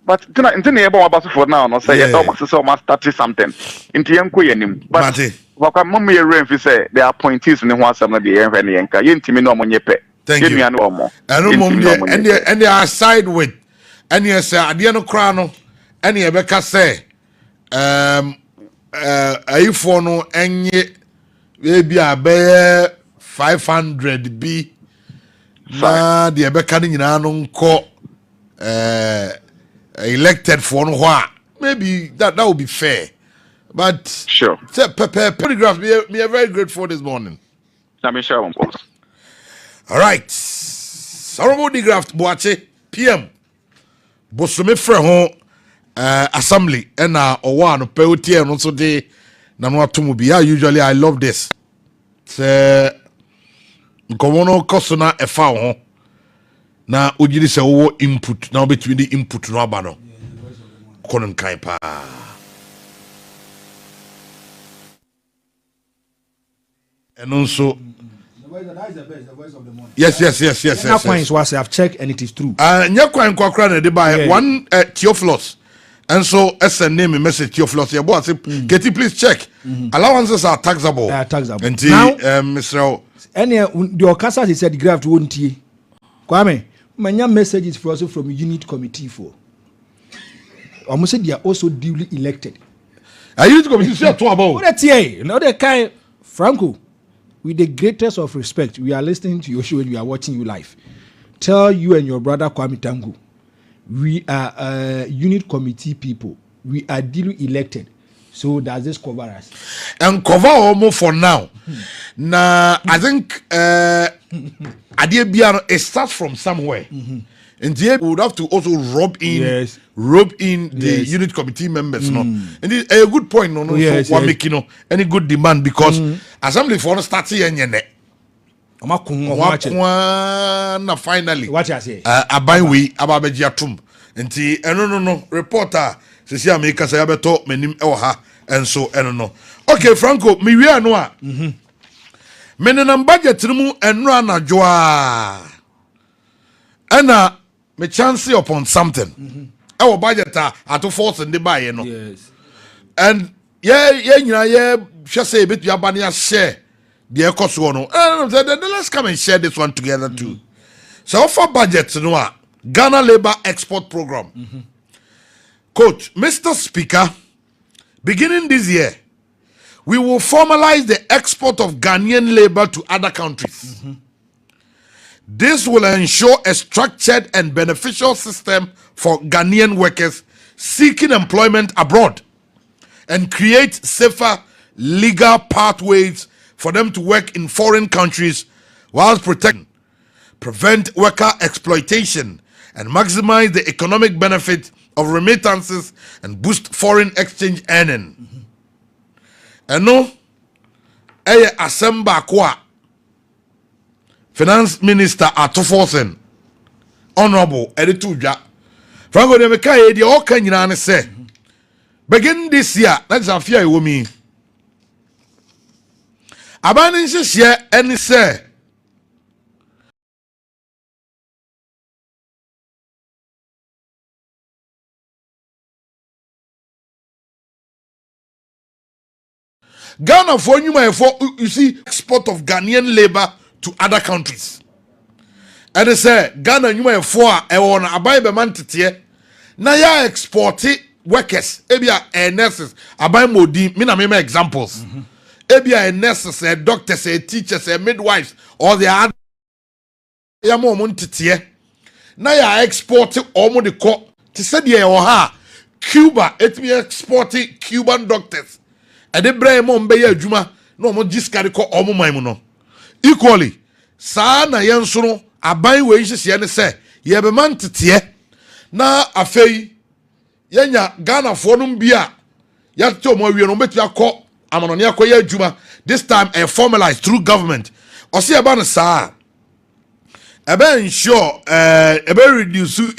But about for now, no say must start something. Into young but what say there are appointees in the one some of the Enka. Yentimi no monyepe. Thank you. And they are side with and you say Adiano Crano and you Becca say for no any maybe a bear 500 B. Na the Becca no elected for no maybe that would be fair. But sure. Polygraph, we are very grateful this morning. All right. Sorrow the graft Boache PM. Bosome Freho assembly and or one peoty and also de Nanuatumubia. Usually I love this. Say Gomono Kosona Efao. Na ujiri se wo input na between the input no aba no kono nkan pa and also yes Nyakwan was I've checked and it is true. Nyakwan kwakra na de by one Theophilus and so as a name message Theophilus your boss Getty please check allowances are taxable and now Mr. any the Okasa he said graft won't he Kwame many messages for also from unit committee for almost said they are also duly elected. Unit committee say to about what here no the kind Franko with the greatest of respect we are listening to your show and we are watching you live. Tell you and your brother Kwame Tanko we are unit committee people, we are duly elected, so does this cover us and cover almost for now. Now I think it starts from somewhere. And we would have to also rope in the unit committee members. No, and it's a good point. No, so we're making any good demand because assembly for start here finally. What I say? A buy we ababejiatum. And no reporter. Sisi America say abeto menim ewa and so no. Okay, Franco, me we are no. Menenam budget mu enra na joa. Ana me chance upon something. Our budget to force and the buy, you know. Yes. And yeah, just say bit Yabania share the cost one. Let's come and share this one together too. So for budget, you know, Ghana Labor Export Program. Coach, Mr. Speaker, beginning this year, we will formalize the export of Ghanaian labor to other countries. This will ensure a structured and beneficial system for Ghanaian workers seeking employment abroad and create safer legal pathways for them to work in foreign countries whilst prevent worker exploitation, and maximize the economic benefit of remittances and boost foreign exchange earning. And no, Assemba Kwa, Finance Minister Atoforsen, Honorable Edituja, Franko de Mekaye, the all can say, begin this year, that's a fear with me. Abanin share any say. Ghana for you see export of Ghanaian labor to other countries. And they say Ghana for on a buy be man tete na ya export workers ebia nurses abai modi me na me examples. Ebia nurses, doctors, teachers, midwives or the other ya mo tete na ya export omo de ko te say de o ha Cuba etmi export Cuban doctors. And the brain mom be adwuma no mo jiskari ko omo man no equally saa na yenso no aban we hihye ne se ye be man tete na afei yenya Ghana fo no bia ya to mo awie no betu akọ amanone akoye adwuma this time formalized through government o se e ba no saa e be ensure e be reduce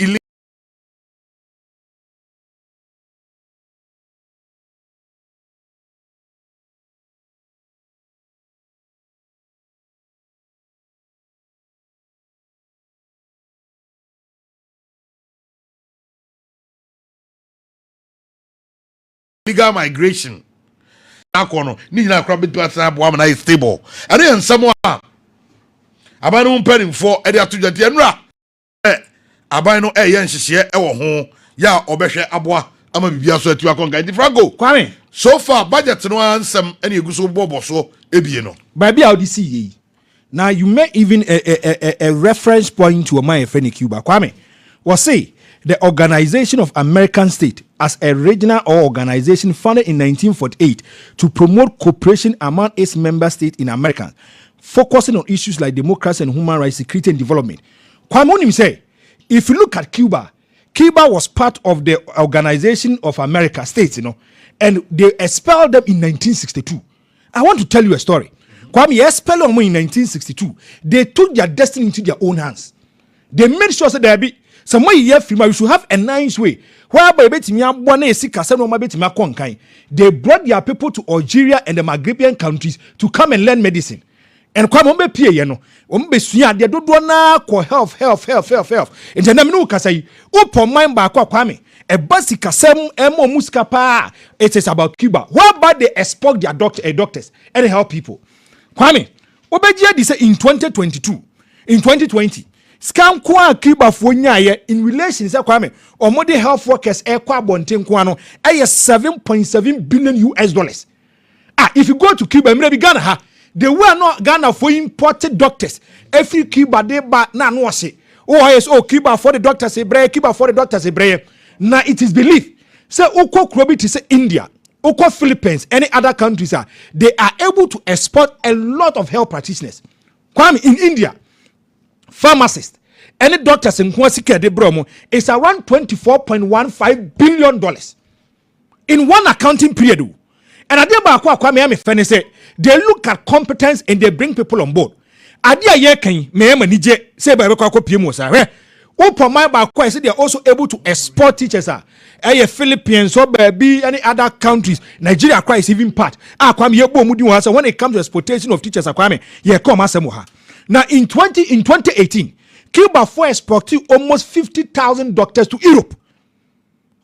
legal migration. Nakono ni na kra betu asa bo am na stable. And then someone abanu mpani for e de atujati enra aban no ye nhihye e wo ho ya obehwe aboa ama bibia so atu akonga ndi Franko Kwame so far budget no ansem ene eguso bobo so ebie no by be out see now you may even a reference point to my friend Cuba. Kwame was say the Organization of American States as a regional or organization founded in 1948 to promote cooperation among its member states in America, focusing on issues like democracy and human rights, security and development. Kwame say, if you look at Cuba, Cuba was part of the Organization of American States, and they expelled them in 1962. I want to tell you a story. Kwame expelled them in 1962. They took their destiny into their own hands. They made sure that there be some way you should have a nice way. Whereby they brought their people to Algeria and the Maghrebian countries to come and learn medicine. And Kwame they do na health. And then I'm no kasai. Upon mind by Kwame. A basic kasem emo muskapa. It is about Cuba. Whereby they export their doctors and help people. Kwame, Obedia this in 2022, in 2020. Scam kwa Cuba for nyaye in relation to Kwame or more health workers kwa bonten kwano 7.7 billion US dollars. If you go to Cuba, maybe Ghana they were not Ghana for imported doctors. Every Cuba they ba na no say. Oh yes, Cuba for the doctors Cuba for the doctors Now it is believed. Say Oko Krobi to say India, Oko Philippines, any other countries they are able to export a lot of health practitioners. Kwame in India. Pharmacists, any doctors in Kwasika de Bromo is around $24.15 billion in one accounting period. And Kwame say they look at competence and they bring people on board. Adia yekan me nije say by PMO sir. Open my back say they are also able to export teachers Philippines or baby any other countries. Nigeria is even part. When it comes to exportation of teachers Kwame come asemoha. Now in 2018, Cuba for exported almost 50,000 doctors to Europe.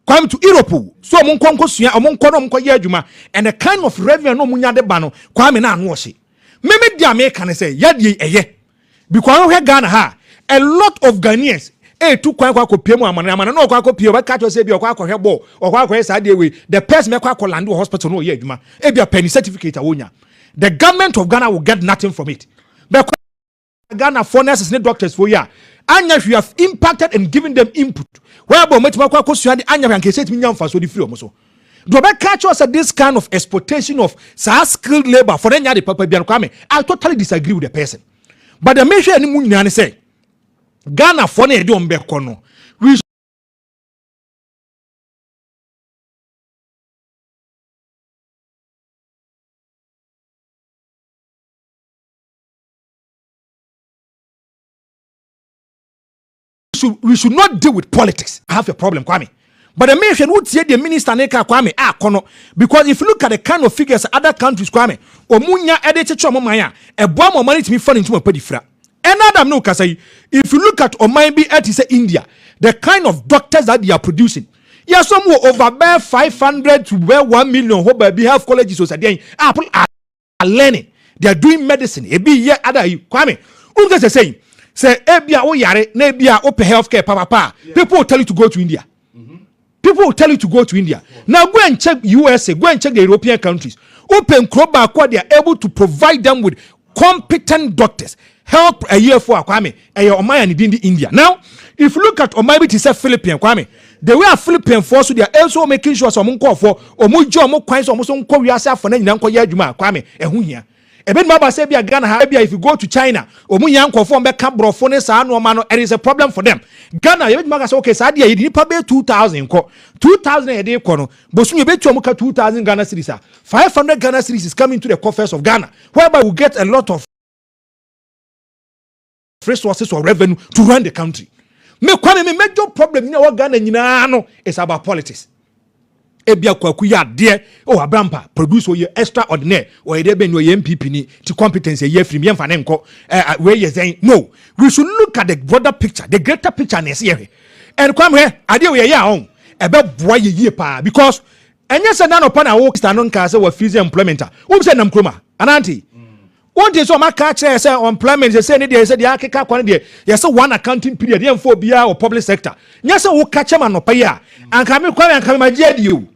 Come to Europe. So and the kind of revenue no munya de bano Kwame na anwoshi. Maybe the American say yadi because we Ghana a lot of Ghanaians to kwa PM amana no kwa PM ka to say bi kwa hebo or kwa say the person me kwa land hospital no ye adwuma e bia penny certificate awonya. The government of Ghana will get nothing from it. But Ghana for nurses and doctors for ya. Anya we have impacted and given them input. Whereby much more anya can say me nyam fa so di free omo so. Do I catch us at this kind of exploitation of skilled labor for any other papa Kwame? I totally disagree with the person. But the measure any munyane say Ghana for ne do mbekono. We should not deal with politics. I have a problem, Kwame. But the mention would say the minister Neka Kwame kono, because if you look at the kind of figures other countries Kwame, Omunya edited Chomaya, a bomb of money to be fun into a pedifra. And Adam no say if you look at Omaybi at say India, the kind of doctors that they are producing. Yeah, somewhere over 500 to 1 million who by health colleges so say Apple are learning. They are doing medicine. E be yeah other Kwame. Who say say ebia o yare na ebia o pay healthcare papa. People will tell you to go to India. People will tell you to go to India. Now go and check USA, go and check the European countries. Open Kroba, they are able to provide them with competent doctors. Help a year for Kwame, and your Omaya in India. Now, if you look at Omaybi to say Philippine Kwame, the way a Philippine force, they are also making sure some call for Omujo, Mo Quines, almost on Korea, for Nanko Yajuma, Kwame, and Hunya. Even Baba said, Ghana, if you go to China, Omunyan conform back Cabrofones, and it's a problem for them. Ghana, you make us okay, Sadia, you didn't pay 2,000, 2,000 a day, Kono, but soon you bet you 2,000 Ghana cedis. 500 Ghana cedis is coming to the coffers of Ghana, whereby we get a lot of resources or revenue to run the country. Me major problem in our Ghana is about politics. Ebia kwakuya de o abrampa produce o extraordinary o edebe no MPP ni to competence ye free me mfa nenko we ye saying no, we should look at the broader picture, the greater picture na here. And come here ade we ya on ebe boa ye pa because enye se na no pa na wo stand on ka se wa freeze employment wo se nam kroma ananti one day so maka kire say employment say ne dey say dey akeka kwan dey yes one accounting period dey for bia or public sector nya say wo kache ma no pa ya anka me kwa anka me magie you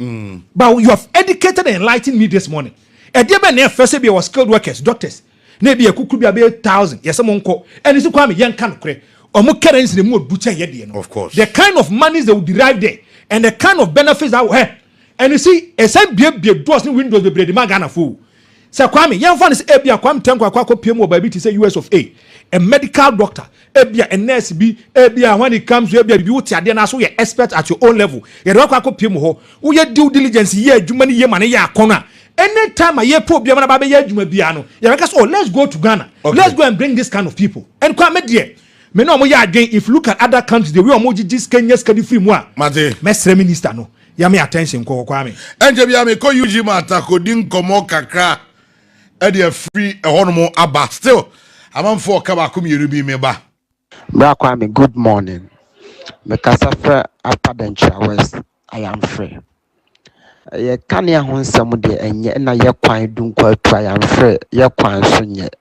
but you have educated and enlightened me this morning e dey be na first be was skilled workers doctors na be akuku bia be 1,000 yes monko and so kwa me yen kan kure omo currency ne mo butcher ye dey no of course the kind of monies they will derive there and the kind of benefits that will have and you see e say bia doors ni windows be bread magana fool. Sir Kwame, young fan is Ebia Kwame Tanko Kwako PM by BT say US of a medical doctor, Ebia a nurse be Ebia when it comes to Ebia beauty, and then also you're expert at your own level. You don't Kwako PM ho, who your due diligence ye, Jumani ye money ya corner. Anytime a year problem about ye Jumabiano, you let's go to Ghana. Okay. Let's go and bring this kind of people. And Kwame dear. Me no mo ya again if you look at other countries the way omoji this Kenya study free moi. Mate. Mestre minister no. Ya me attention ko Kwame. Enje bia me ko yuji mata ko din komo kakra. Edia free a honomo aba still amam for kaba kum yerubi me ba Bra Kwame, good morning. Because after Dencha West, I am free. Ye can ya hun some day and yet na ye quite don't quite try am free, ye quite soon yet.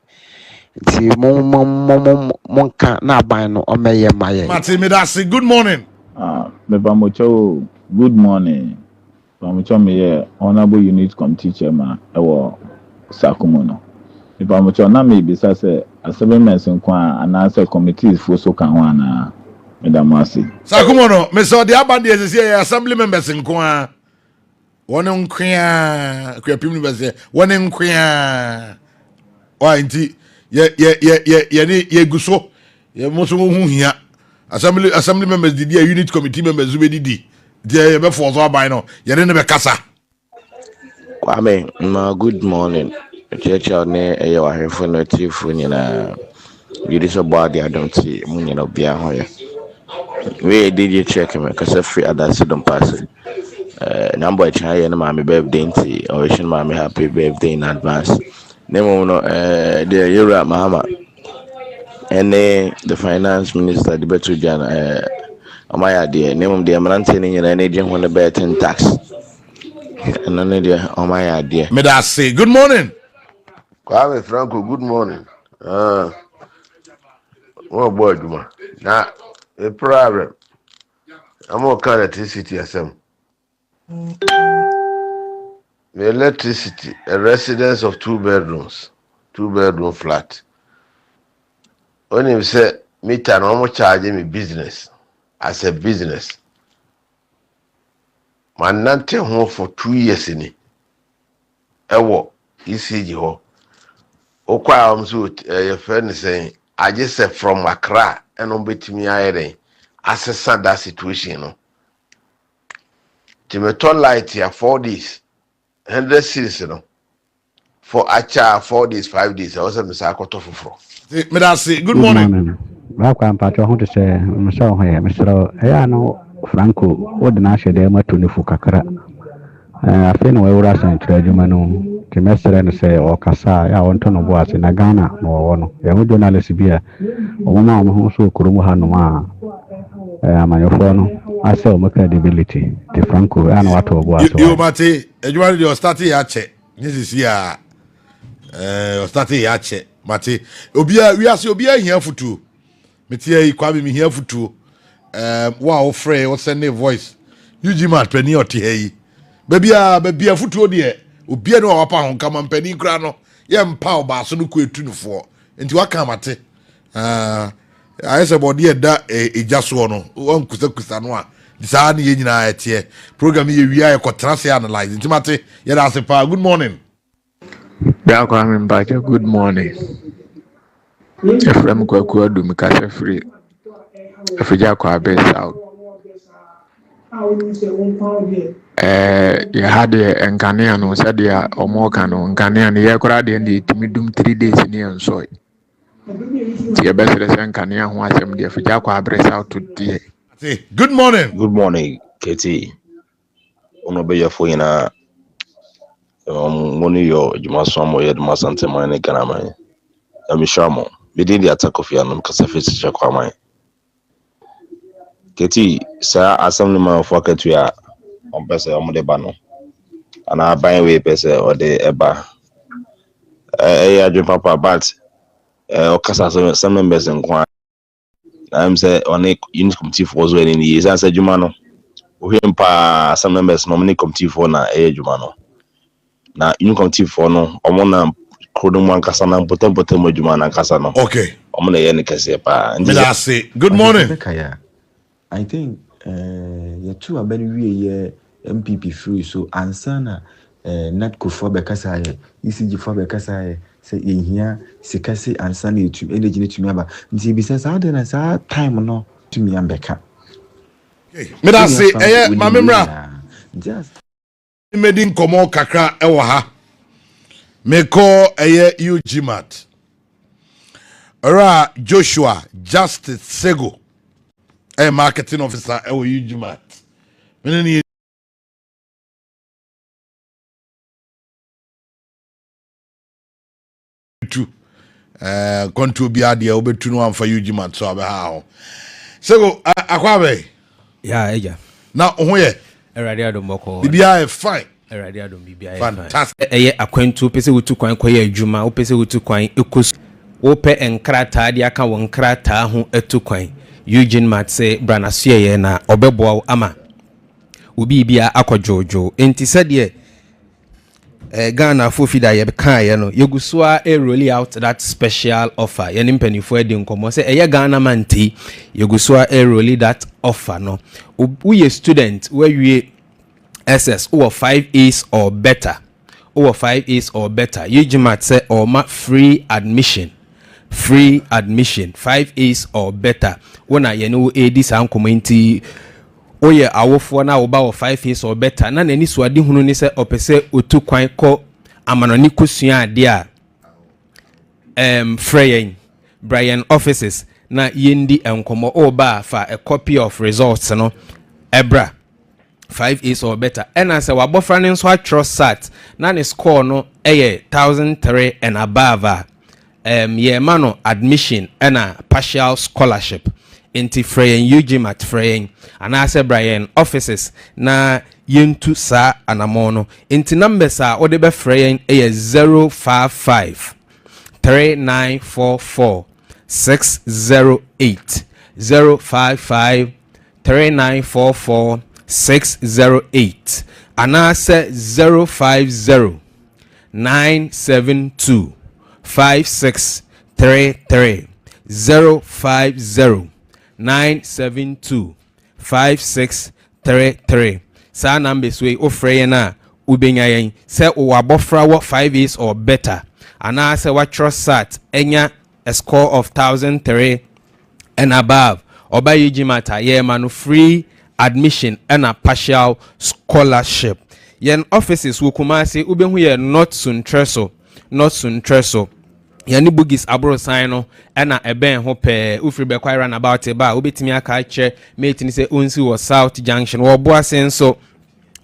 See mon can't na buy no or may ye my Martin, good morning. Me Bamucho, good morning. Bamucho me honorable unit com teacher ma Sakumono. If I'm na maybe say assemblymen nkwa anasa committees for so kan wana Madam Mercy. Sakumono, me so the abandi say assembly members nkwa wone nkwa kwapim ni be wone nkwa wa nti ye guso ye mo so hu hia assembly members didi unit committee members be didi dey be for so aban no ye ne be kasa. Kwame, good morning. Church out ne eyo ahefo no tifo nyina. Yidi so body I don't see munye no bia hoye. We did you check me cause free others don't pass. Number chaye na mama birthday nti or wish mama happy birthday in advance. Nemo no the Europe Mahama. And the finance minister the better jana amaya de name de amante ni nyina na agent when the betting tax. And none of the my idea. May I say good morning? Kwame Franko, good morning. Oh boy, Juma. Now, a problem. I'm more kind of electricity as some. The electricity, a residence of 2 bedrooms, 2-bedroom flat. When you say, meter, no more charging me business as a business. manante ho for 2 years ni ewo ECG ho okwa am so your friend saying I just said from Accra and on betimi ayere assess that situation no to light here 4 days 100 cities no for acha 4 days 5 days I was say akoto foforo me da say good morning Welcome, Pacho. I want to say, Mr. No Franco, what the national day to Nifu Kakara. I feel no way we're asking to Jumano, the master and say, or Kasa, I want to know what's in Ghana, or one. Young journalist here, Oma Hosu Kurumuhanuma, my phone. I saw my credibility. The Franco, I know what to watch. You, Mate, you want your starting yache. This is here. Starting yache. Mate, Obia, we are so Obia here for two. Metia Kwame me here for two. Wow, Frey, what's the name voice? You Jimat penny or tea. Baby a foot dear. Ubia no upon come and penny grano. Yam pow bass no quit to for. Into a camate. I said about dear that a just one. One Kusanoa. Disani yina etie. Program here we are contrast analyze. Intimate. Yet as a pa. Good morning. Good morning. Efrem Kwaku do Mikasa free. Efija kwa base out. You had a Ghanaian who said ya or more cano Ghanaian Yakuradi and the Timidum 3 days in here and soy. The best lesson Ghanaian who has him the Fijaqua brace out to the. Good morning. Good morning, Katie. Onobe ya foyina moni yo jumasomo ya dumasante mane kanama. Amishamo. Within the attack of Yanum Kasafis Kwame. Katie, sir, assemblyman of Wakatuya on Pesa Omodebano. And I buy away Pesa or the Eba. I dream papa, but Okasa some members in Kwan. I'm say on a unit committee for was when in the years. I said, Jumano. We pa some members nominate committee for na Jumano. Now, unit committee for no, Omona. Okay. Good morning. I think you two are very MPP free, so ansana not go for Bekasa, ECG for Bekasa, say in here, Sikasi and Sunny to energy to me about. See, says, I didn't say time no to me and Becca. Me say, Mamma, just made in Komo Kakra Ewaha. Me call a UGMAT. Ra Joshua Justice Sego, a marketing officer at UGMAT. Many two control be idea over to no one for UGMAT. So how Sego Akwabe. Yeah. Now, where? Radio Moko. BBI fine. Radio BBI. Fantastic. Akwentu pese wutu kwan koye adwuma, wo pese wutu kwan ekos. Wo pe enkrata de aka won krata ho etu kwan. Eugene Matse Branasie ye na obeboa ama. Obi bia akwadwojo. Enti sede Ghana fofida ye kan ye no yegusoa roll out that special offer. Ye nimpanifo edi nkomo se Ghana manti yegusoa roll that offer no. Uye student where you SS or 5 A's or better. Over 5 A's or better. You might say or free admission. Free admission. 5 A's or better. When I know this and community. Oh yeah, our for now about 5 A's or better. None any swadi who ni say opese utu kwan ko amanoni kusua dia. Freying Brian offices na yendi enkomo oba for a copy of results no. Ebra 5 A's or better. And as a wabofranin so trust sat, none score no 1,003 and above. Mano admission and a partial scholarship. Inti fraying UGMAT fraying and I say Brian offices na yentu sa anamono. Inti numbers are odebe fraying 055 3944 608 055 3944 608 and I say 050 972 5633 050 972 5633 saa numbers we ofrɛ yɛn a wobɛnya yɛn sɛ wɔ abɔfra wɔ 5 years or better anaasɛ watwerɛ sat ɛnya a score of 1,003 and above ɔba UG mata yɛma no free admission and a partial scholarship. Yen offices wo Kumasi ubɛhu yɛ not Suntreso yani bugis abro sign no ɛna ɛbɛn ho pɛɛ ufiri bɛkwa run about it ba wobɛtumi aka kyɛ mate ni sɛ onsi wɔ South Junction wɔ boa sen so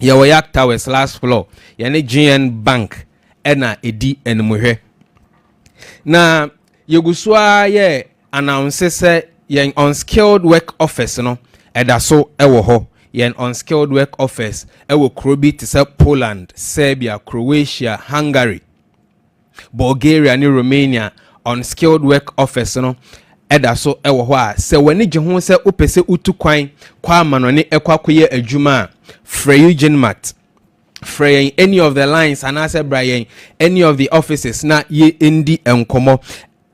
yɛwɔ Yak Towers last floor yani GN Bank ɛna edi ɛnumuhwɛ na yɛgusua yɛ announce sɛ yɛn unskilled work office no ɛda so ɛwɔ hɔ yɛn unskilled work office ɛwɔ kuro bi te sɛ Poland, Serbia, Croatia, Hungary, Bulgaria ne Romania. Unskilled work office no ɛda so ɛwɔ hɔ a sɛ w'ani gye ho sɛ wopɛ sɛ utu kwan kɔ ama no ne ɛkɔ akɔyɛ adwuma a frɛ Eugene Mat frɛ yɛn any of the lines anaasɛ bra yɛn any of the offices na yɛ ndi nkɔmmɔ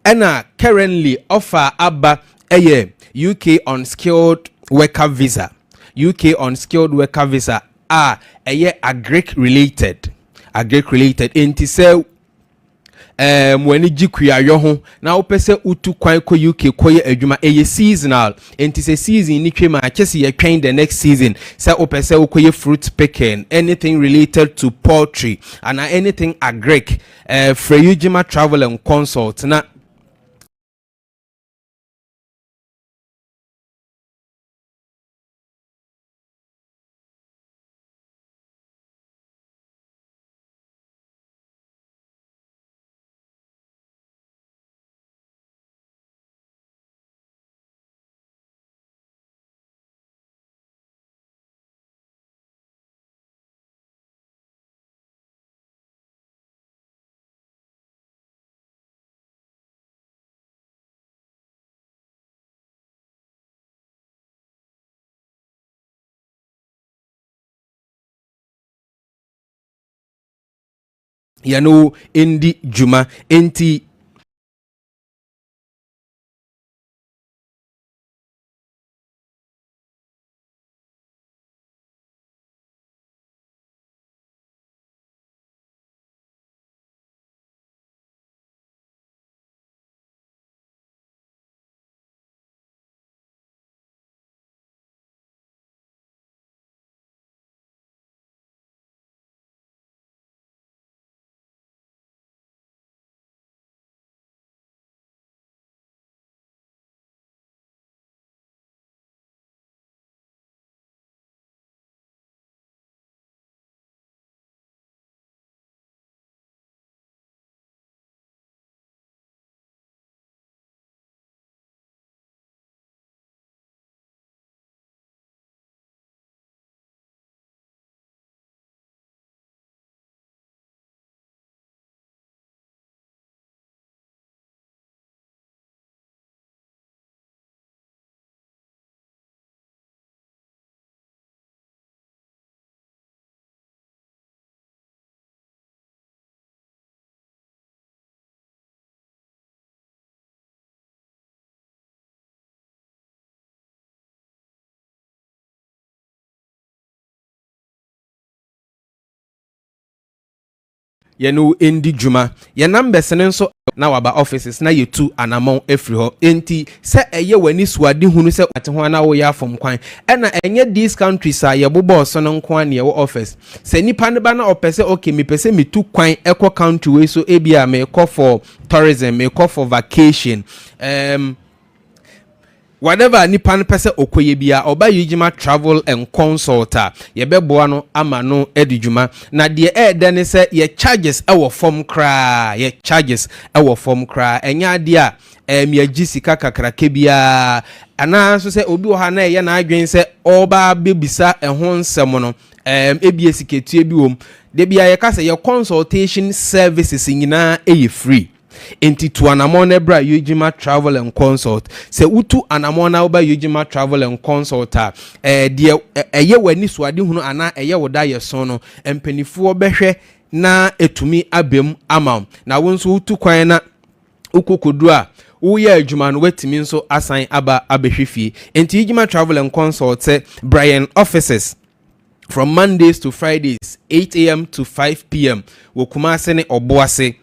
ɛna currently offer aba ɛyɛ UK unskilled worker visa a ɛyɛ agric related enti sɛ mwani jikuya yoho na upese utu kwan ko UK koye adwuma eye seasonal enti se season ni twema akese ye twen the next season se upese ukoye fruit picking anything related to poultry and anything agric Freyujima travel and consult na yano indi juma enti yano indi juma yanam besene so na waba offices na yetu anamon efri ho enti se eye wani suade hunu se ate ho na wo ya fom kwan ena enye these countries a yebobo so no nko an ye wo office se nipa ne ba na opese okay me pese me tu kwan ekọ country we so ebia me call for tourism me call for vacation whatever nipa no pese okoye bia oba Yujima travel and consulta ye beboa no ama no edijuma na de ne se ye charges e wo form kra enya de a me agisika kakra ke bia ana so se obi wo ha na ye na adwen se oba bebisa ho nsem no ebie siketu bi wom de bia ye ka se ye consultation services nyina e free enti to anamona bra Yujima travel and consult se utu anamona oba Yujima travel and consult de eye wani suade hunu ana eye woda ye so no empanifuo behwe na etumi abem ama na wonso utu kwan na ukokodu a uye adwuma no watimi nso asan aba abehwefie enti Yujima travel and consult Brian offices from Mondays to Fridays 8 a.m. to 5 p.m. wo Kumasi ne Obuasi.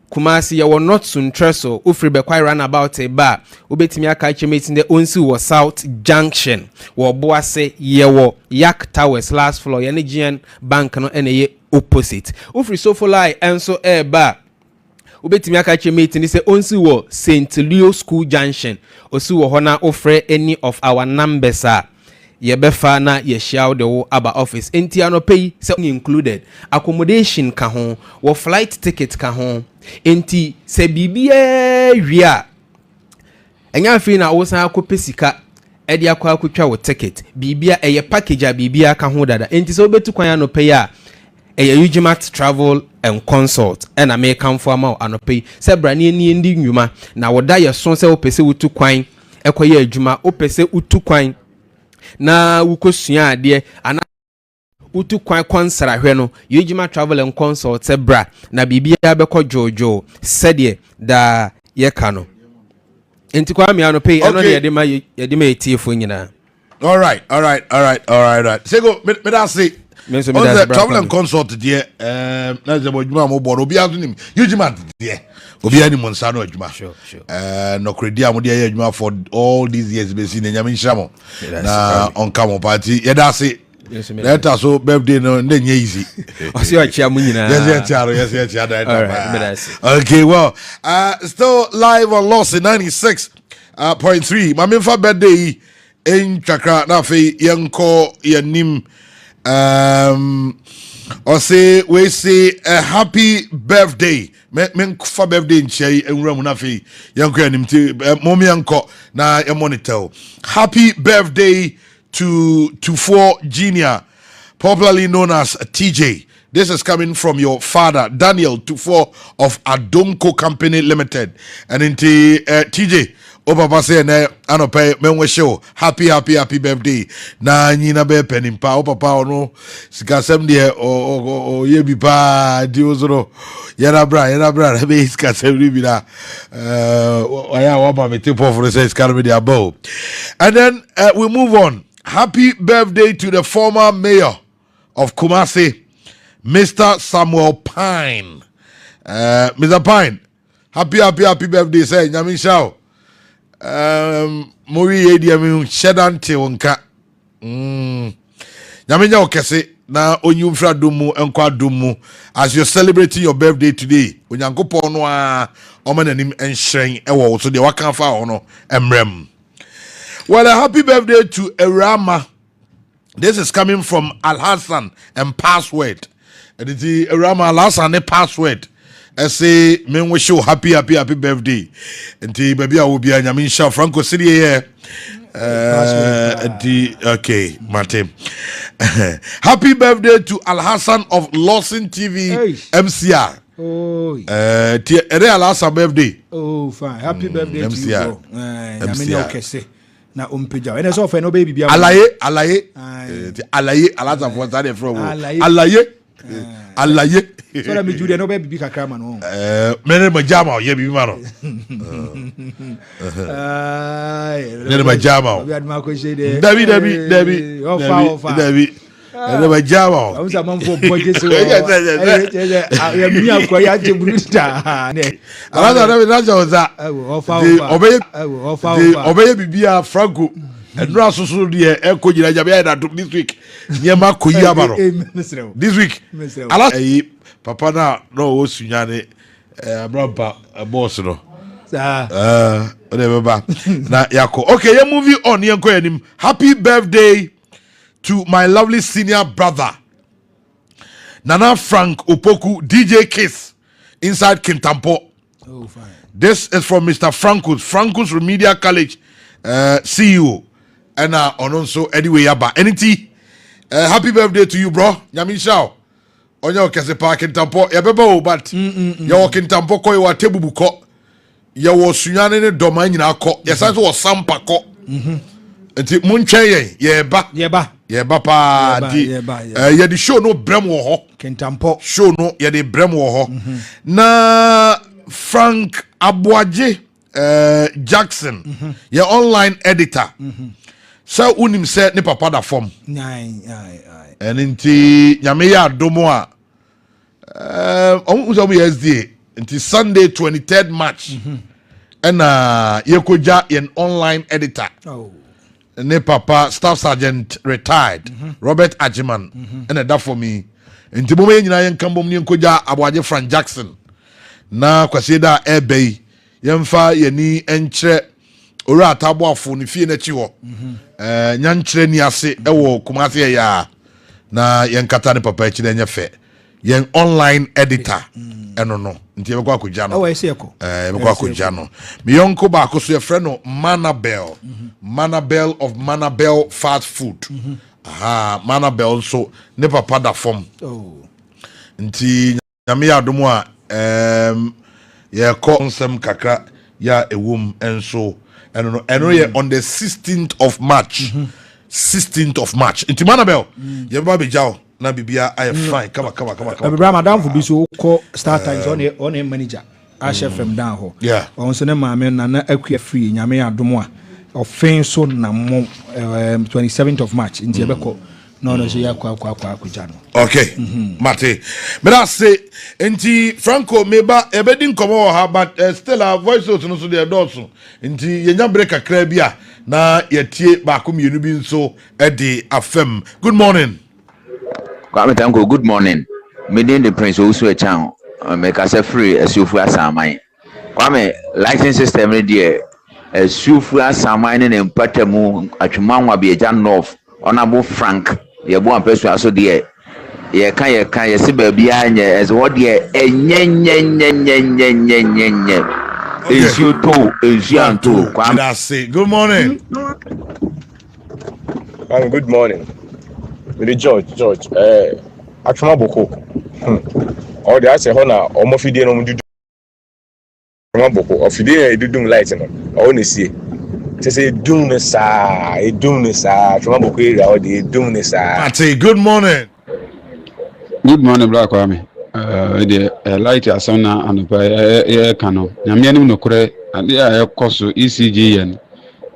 Kumasi ya not suntreso ufri bekwai runabout e ba ubetimi aka chemate in the onsi wo South Junction wo Obuasi yewo Yak Towers last floor yani GN Bank no ene opposite ufri Sofolai enso e ba ubetimi aka chemate ni se onsi wo St. Leo School Junction osi wo hona ofre any of our numbers yebefa na yeshia de wo aba office enti anope se included accommodation ka ho wo flight ticket ka ho enti se bibia wia enya fi na wo san akopɛ sika e de akwa akotwa wo ticket bibia eye package a bibia ka ho dada enti se obetu kwan anope ya eye Ujimat Travel and Consult and American formal anope se brane ni ndi nwuma na woda ye so se opese wutu kwan ekoye adwuma opese utu kwan na wukosua ade ana utu kwan konsara hwe no Ujimat Travel and Consult bra na bibia be ko jojo sede da ye ka no enti Kwame anope eno ne yede ma etiefo nyina. All right. Sego me da say the Travel and Consult there na ze bodjuma mo bodo obi azunim Ujimat there obi ani monsano adwuma sure no credit amode ya adwuma for all these years be see na nyame nhyamo na on come party ye da say let us so birthday no nye easy osi achia mu nyina yes that okay well still live on Lawson 96.3 mamemfa birthday in Chakra na fe yenko yanim or say we say a happy birthday. Men for birthday in Chai and Ramunafi, young Granimti, Mommy Uncle, na a monitor. Happy birthday to 4 Junior, popularly known as TJ. This is coming from your father, Daniel Tufo of Adonko Company Limited. And into TJ, Opa say na anope menwe show happy birthday na nyina be penimpa opa pa no sikasem de o ye bi pa di ozoro yana bra be sikasem bi na aya wa ba me tipo for say sikasem de abo. And then we move on. Happy birthday to the former mayor of Kumasi, Mr. Samuel Pine. Mr. Pine, happy birthday say nyami shao. Mori edia mi shedante wonka nyamenya okese na onyumfra dumu enkwa dumu as you're celebrating your birthday today onyankopon no a omananim enhyen ewo so de waka fa hono emrem. Well, a happy birthday to Erama. This is coming from Al Hassan and password. And it's the Erama Al Hassan and password. I say, men wish you happy birthday. And the baby I will be a Yaminsha Franko City here. Okay, Martin. Happy birthday to Al Hassan of Lawson TV MCR. Oh, Al Hassan birthday. Oh, fine. Happy birthday MCR. to you. MCR. Na umpija. Ene so fe no baby bia. Alaye. Alaza for that from. Alaye. So na me Jude no baby kakra ma no. Mene majama ye bi ma no. Mene majama. Obi adma ko shede. David. Ofa. Mene majama. Am sa man for budget so. Ya mi akwa ya je brusta. Ne. Alaza na joza. Ofa. Obeye bibia Franko. Enra soso de eko jira jabia na this week. Nyema koyi abaro. This week. Ala papa na no osunyane abrampa boss no. Baba. Na yako. Okay, you moving on. Yanko yanim. Happy birthday to my lovely senior brother Nana Frank Opoku DJ Kiss inside Kintampo. Oh, fine. This is from Mr. Franco's Remedial College CEO. And also anyway yaba. Anything. Happy birthday to you, bro. Nyami shao. Onyo kese pa Kintampo. Ya beba o but. Ya wa Kintampo ko ya tebu buko. Ya wa sunyane ne doma nyina ko. Ya sanso wa sampa ko. Enti munche yeba pa di ya di show no brem wo ho Kintampo show no ya di brem wo ho na Frank Abuaje Jackson your online editor So unim se ne papa da form. Aye. And inti nyame ya domo a on SDA inti Sunday 23rd March. And yekoja yen online editor. Oh. Ne papa staff sergeant retired Robert Ajiman and that for me. Inti mo nyina yen kambom ni yekoja Abwaje Frank Jackson. Na kwaseda ebei yemfa yeni enkyre ora taboafo ne fie na chi ho nyankyre ni ase ewo kumase ya na yenkata ne papa echi na nyefe yen online editor eno no nti ebekwa akogya no ebekwa akogya no me yonko ba akoso ye frɛ no Manabel of Manabel fast food Manabel so ne papa da form nti nyame ya domo a ye ko nsem kakra ya ewum enso eno ye on the 16th of March 16th of March inti Manabel ye ba be jaw na bibia ay fine kama Abra madam for biso ko start times on a manager Asha from down ho on se ne maame na akua free nyame adom a offenso na mo 27th of March inti ye be ko no so ya kwa no okay Mate me da say enti Franko meba ebedi nkomo ha but still our voice note no so dey dotso enti yenya break akra bia na yetie ba ko mienu bi nso e de afem. Good morning Kwame Tanko, good morning. Meeting the Prince also a channel. Make us a free as you for Samai. Kwame, license system there. As you for Samai and Patemu at Chumawa be a Jan North. Honorable Frank, your one person also there. Ye can see behind as what ye is you too, is you too. Kwame, say good morning. Good morning. With George, Atuma Boko. Or the answer honor or Mofidi no do Boko or Fide do light no. I only see. To say doom the sa, a doom the sa, Atuma Boko or the doom the sa. Good morning. Good morning, Black Kwame. The light asana and cano. Yamian no kure and they are cost ECG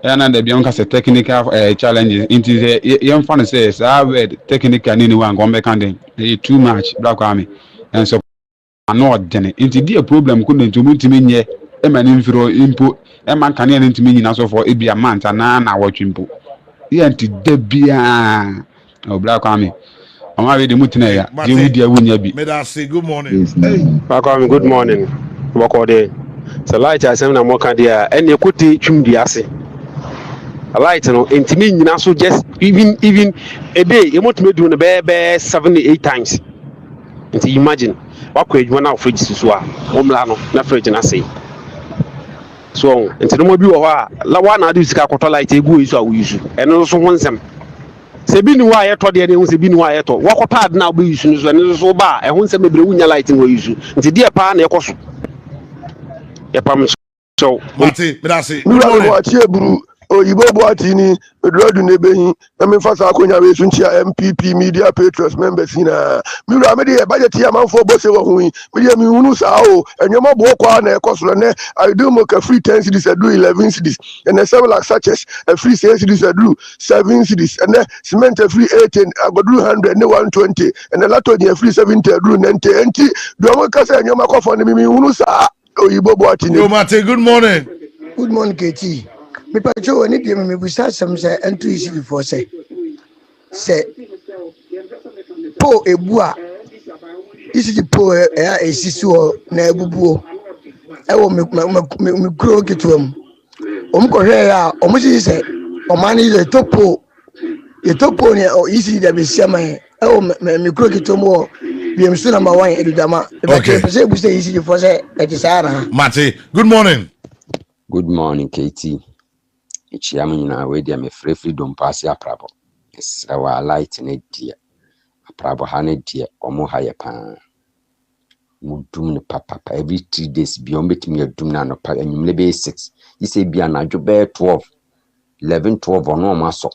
and the beyond has a technical challenges into the young fan says I read technical anyone go back and too much Black Army and so not Jenny into the problem couldn't to meet me here a man input a man can into me also for it be a month and now watching book yeah to debia Black Army I'm already mutinaya you dear when you be may I say good morning Black Army good morning what all day so light as I'm more there and you could teach him the assay light no intimi nyina so just even a day you want me do the 7-8 times until imagine what could one out fridge so omla no na fridge na say so until no bi wo ha la wa na do sika koto light egu isu awu isu eno so honsem se bi ni wa yeto de ne se bi ni wa yeto wa koto ad na obu isu so eno so ba e honsem ebre wunya light wo isu until dia pa na ekoso ye pam so Mate me da say good morning Oyibo Boatini, Rodu Nebehi, Fasa Konya Sunchia MPP Media Patriots members in a Muramedi, budget man for Bosso Hui, Media Munusao, and Yama Bokwane, Coslane, I do make a free 10 cities, I do 11 cities, and a 7 like such as a free 6 cities, I do 7 cities, and then cement a free 18, I go do 100, no 120, and a lot of the free 70, I do 90, and T. Domaka and Yama Koff on the Munusa, Oyibo Boatini. Mate, good morning. Good morning, KT. Me pacho any day me busa some say entry isi before say po ebua isi di po esisi o na ebubuo e wo me kro kitwam ko hwe ya o mo si say o mani le topo ne o isi da be siama e wo me kro kitwam o biem su number 1 edudama e ba ke say busa isi di for say e ti sara Mate good morning. Good morning, KT. It's Yamina, where they are free don't pass your prabo. It's our light in it, dear. A prabo honey, dear, or more higher pan. Mudum papa, every 3 days beyond me a dumna pack and you may be 6. You say be an ajobe 12, 11, 12 or no maso.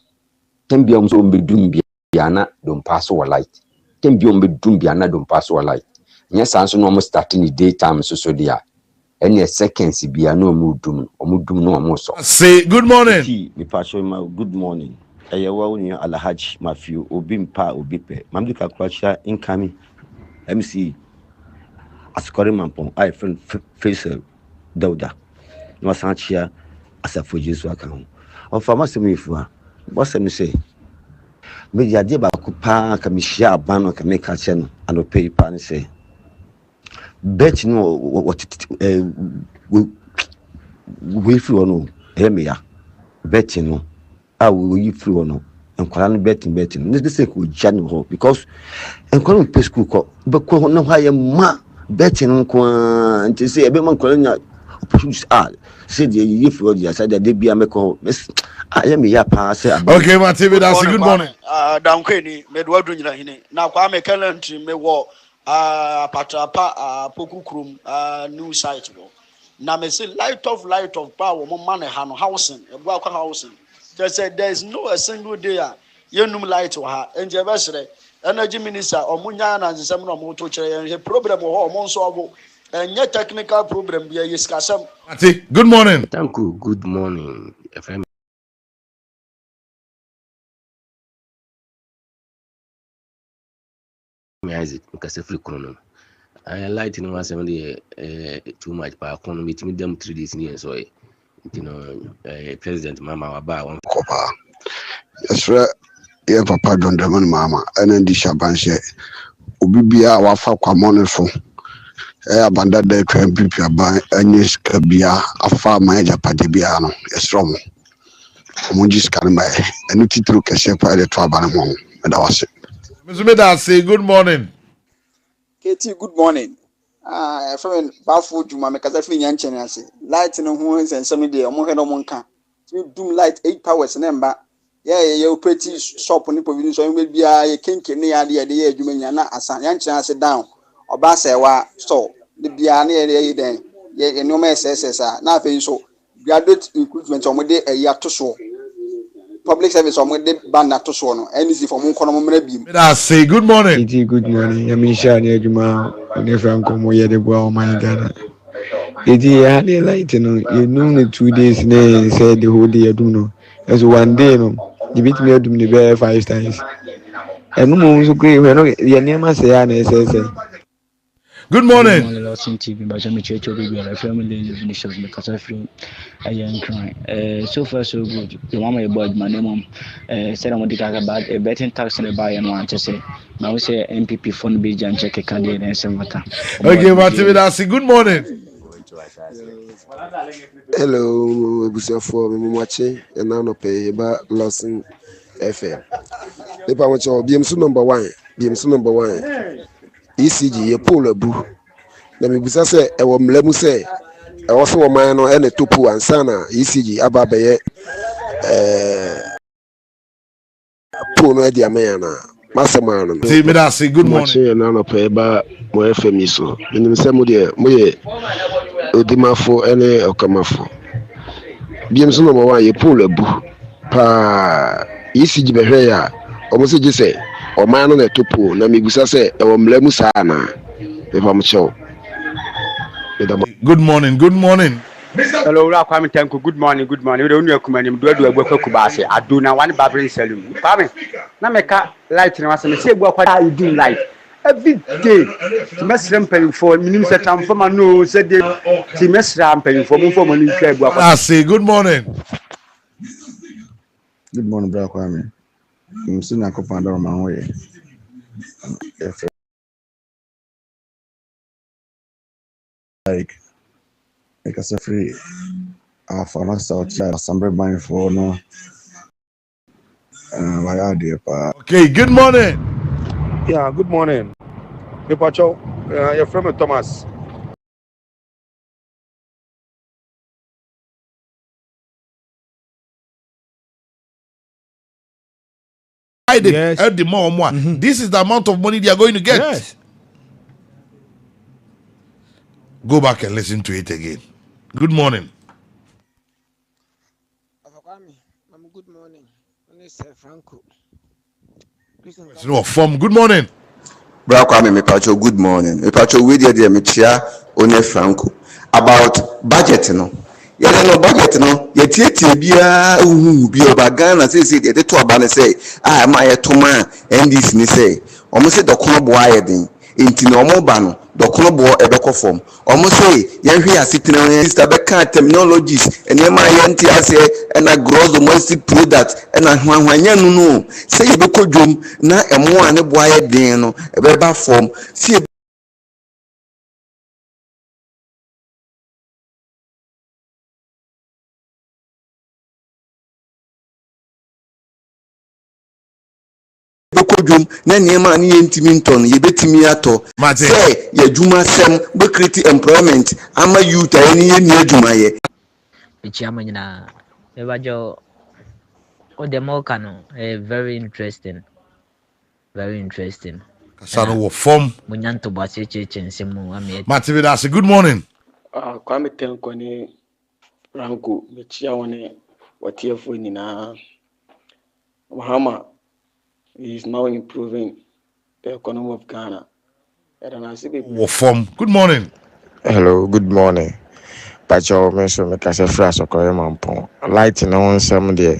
10 beyond so be doom biana don't pass over light. 10 beyond be doom biana don't pass over light. Yes, I'm so almost starting the daytime so dear. Any seconds be no mudum or mudum no more so. Say good morning. Good morning. ɛyɛ wa ni alhaji mafiu obi mpa obi pɛ mam de kakwacha incoming MC askori mampon I friend Faisal Dauda no sanchia asafo Jesu aka ho on fama semi fua boss me say me dia de ba ku pa ka me hia aban no ka me ka che no anope pa ne say bet no what we free no hear me ya bet no we free no enkwara no betting this say ko jani ho because enkwara no pay school ko be ko no ha ye ma betting nko nti say ebe man kwara nya opportunities say the you free the side dey bia me ko hear me ya pa say okay ma TV that's good morning Danko ni me do adu nyina hine na Kwame calendar me wo patrapa pokukrum new site wo na me say light of power mo man ha no housing e bo akwa housing they said there is no a single day yenum light wa ha enje be sere energy minister omunya na nsem no mo to kire yen problem ho mo nso obo enye technical problem bia yiskasem ati good morning Tanko good morning FM Isaac nkase free kono I light no was too much pa kono meet me them 3 days ni so you know president mama wa ba won kopa yesra ye papa dondaman mama ena ndi shabanse obibia wafa kwamone so abanda da MPP aban anyes kabia afa manager pade bia no yesra mo omonji scan mai enu titru kese pa ile to aban mo da wase Mr. say good morning KT good morning friend bafu juma me kaza fi nyanchen ase light no ho nsensem de omo he no mo nka doom light 8 powers na mba ye operate shop ni provision so me bia ye kenke ne ya de ye adwuma nya na asa nyanchen ase down oba se wa store de bia ne ye den ye no ma SSS na afi so graduate recruitment omo de eya to so public service omo de ban to so no NC for mo nkono mo mra biem say good morning good morning yamisha ni adwuma ne Franko mo ye de boa o man Ghana ya de light no you know the 2 days ne say the whole day adum no as one day no you bit me adum ne be 5 times enu mo so kre we no ye nema say ya na say good morning. Good morning, Lawson TV. But I'm church over here. I family live in the shop because I feel I am crying. So far so good. The mama about my name. Said I'm going to talk about a betting tax in the buy and want to say. Now say MPP phone be and check a candidate and some matter. Okay, Matimidasi. Good morning. Hello, Busafo, Mumachi, and Nanope, about Lawson FM. If I want to be number one, ECG, a pool of boo. Let me say, I will let me say, I also a man or any tupu and sana, ECG, Ababe, pool no idea, man. Massaman. Timidasi, good morning. And Nanope, about my FM so. In the same way, Odimafo, any Okamafo. BMS number one, a pool of boo. Pa ECG Behaya, almost just say, or man on a tupu, Namigusa say, or Mlemusana, if I'm sure. Good morning. Hello, Kwame Tanko. Good morning. We don't know come and do a kubase. I do now one barbering saloon. Kwame, na meka light na wase me say go kwa you do light every day. To mess ramping for minimum set am for no said the mess ramping for money share go. I say good morning. Good morning, bro Kwame. I'm still not confident on my way. Like I said, free. For us out there, somebody buying for no. Okay, good morning. Yeah, good morning. Pacho, your friend Thomas. Yes. This is the amount of money they are going to get. Yes. Go back and listen to it again. Good morning. Good morning. Franko. Good morning. Bra Kwame me pacho good morning. Me pacho we dey me chia one Franko about budget no. yɛde no budget no yɛtietie biara uhu bi ɔba Ghana sɛ yɛde to aba no sɛ a ɛma yɛto ma NDC ne sɛ ɔmo sɛ dɔkono boa ayɛ den nti na ɔmo ba no dɔkono boɔ ɛbɛkɔ fam ɔmo sɛ yɛhwɛ asetena yɛn sista bɛka terminologies nneɛma a yɛnte aseɛ ɛna gross domestic product ɛna hwahwanya no no sɛ yɛbɛkɔ dwom na ɛmo a ne boa ayɛ den no ɛbɛba fam sɛ bɛkɔ dwom na nneɛma a ne yɛntumi ntɔ no yɛbɛtumi atɔ sɛ yɛadwuma sɛm bɛkreti employment ama youth a yɛne yɛnni adwumayɛ Ichiama nyinaa mebajo o demo kano very interesting Kasano wo form munyanto bwase cheche nsemu ame Matividasi, good morning. Kwame Tanko ne Franko mechia wone watiefo nyinaa. Mahama is now improving the economy of Ghana. Wo form. Good morning. Hello, good morning. Pacho menso me kase fra sokore mampon. Light na won sam de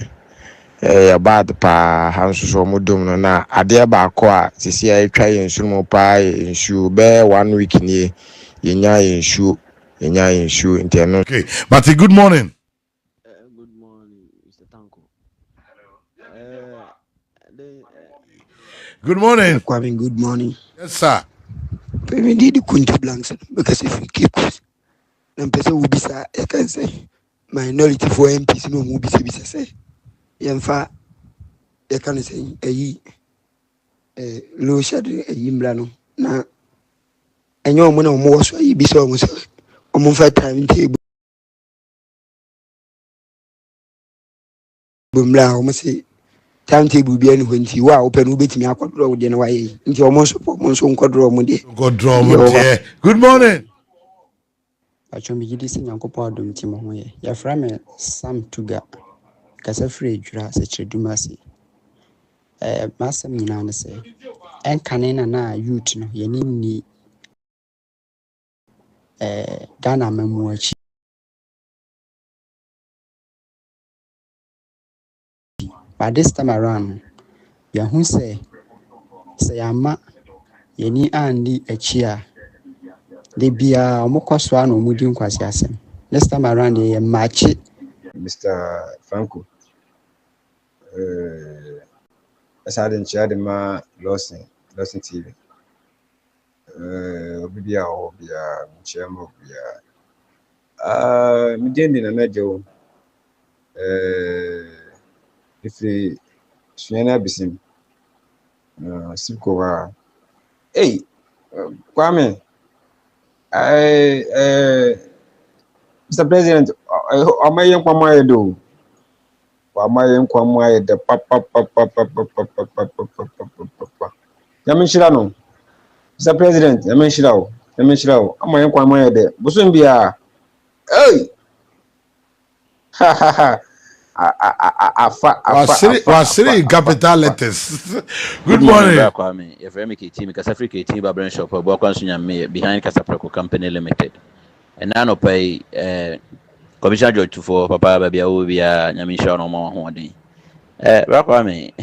ya bad pa hanso so modum no na ade ba ko a sisi a etwa yensu mo pa yensu be 1 week ni yenya yensu inteno. Okay, Mati, good morning. Good morning, Mr. Tanko. Good morning. Kwame, good morning. Yes, sir. We need the Kunti Blanks because if you keep and person will be sir, I can say minority for MPs no will be say. Yamfa, I can say a low shadow a yimbrano. Now, and your money almost you be so almost time table. Bumla almost say timetable bi enu nti wa open wo betimi akwadro wo de na waye nti omo so nkwadro mo de good morning achombi gidi se nyankopɔ adom ti mo ho ye yɛfrɛ me Sam Tuga kasa frɛ adwura sɛ kyerɛduma se masɛm nyinaa ne sɛ ɛnkane na youth no yɛne ni Ghana mamu akyi but this time around yɛho sɛ yɛama yɛni andi akyi a de bia ɔmokɔ so a na ɔmodi nkwasi asɛm this time around yɛ maakye Mr. Franko. I didn't share the ma Lawson TV. Obi a obi a chairman obi a mjendi na mejo if suena bisim siko wa hey Kwame Mr. President amaye kwama edo amaye kwama ede papa yaminshira no Mr. President yaminshira o amaye kwama ede busun bia hey Wasiri capital letters. Good morning. Kwame, if I make a team, because Africa team by branch shop, behind Casapreco Company Limited. And now no pay commission judge for Papa Baby Obia, Yamisha no more one. Kwame,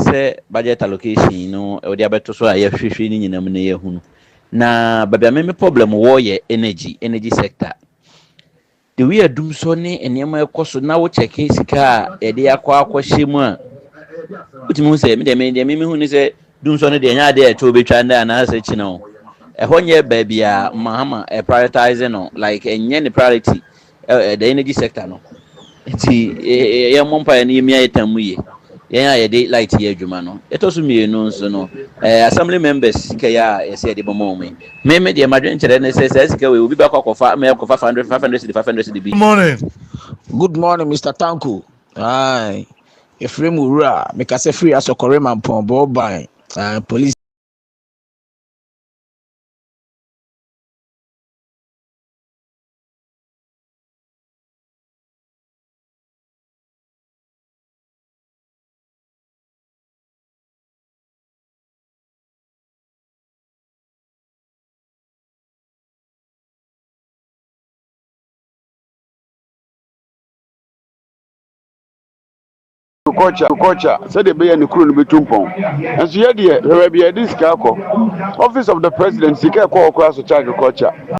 say budget allocation, no, or the abeto so I have 15 in a minute. Na baby, I mean, problem war energy sector. The way I do so ne enema ekoso na wo check sika e de akwa hye mu a utimu se me hu ni se dum so ne de nya de e to betwa nda na se chi no e honye ba bia mahama e prioritize no like enye ne priority the energy sector no ti ye mompa ne yemi ayetamu ye yen ya de light ye adwuma no etoso mienu nso no assembly members sika ya ese de bomo me de madwen kire ne se sika we obi ba kwakofa me kwafa 500 cedi. Good morning. Good morning, Mr. Tanko. Aye. Efrem Ura, make us a free as a Korean pon by police. agriculture said the bay and the crew be tumpon. And so, yeah, dear, there will be a disc office of the presidency, care call across the agriculture.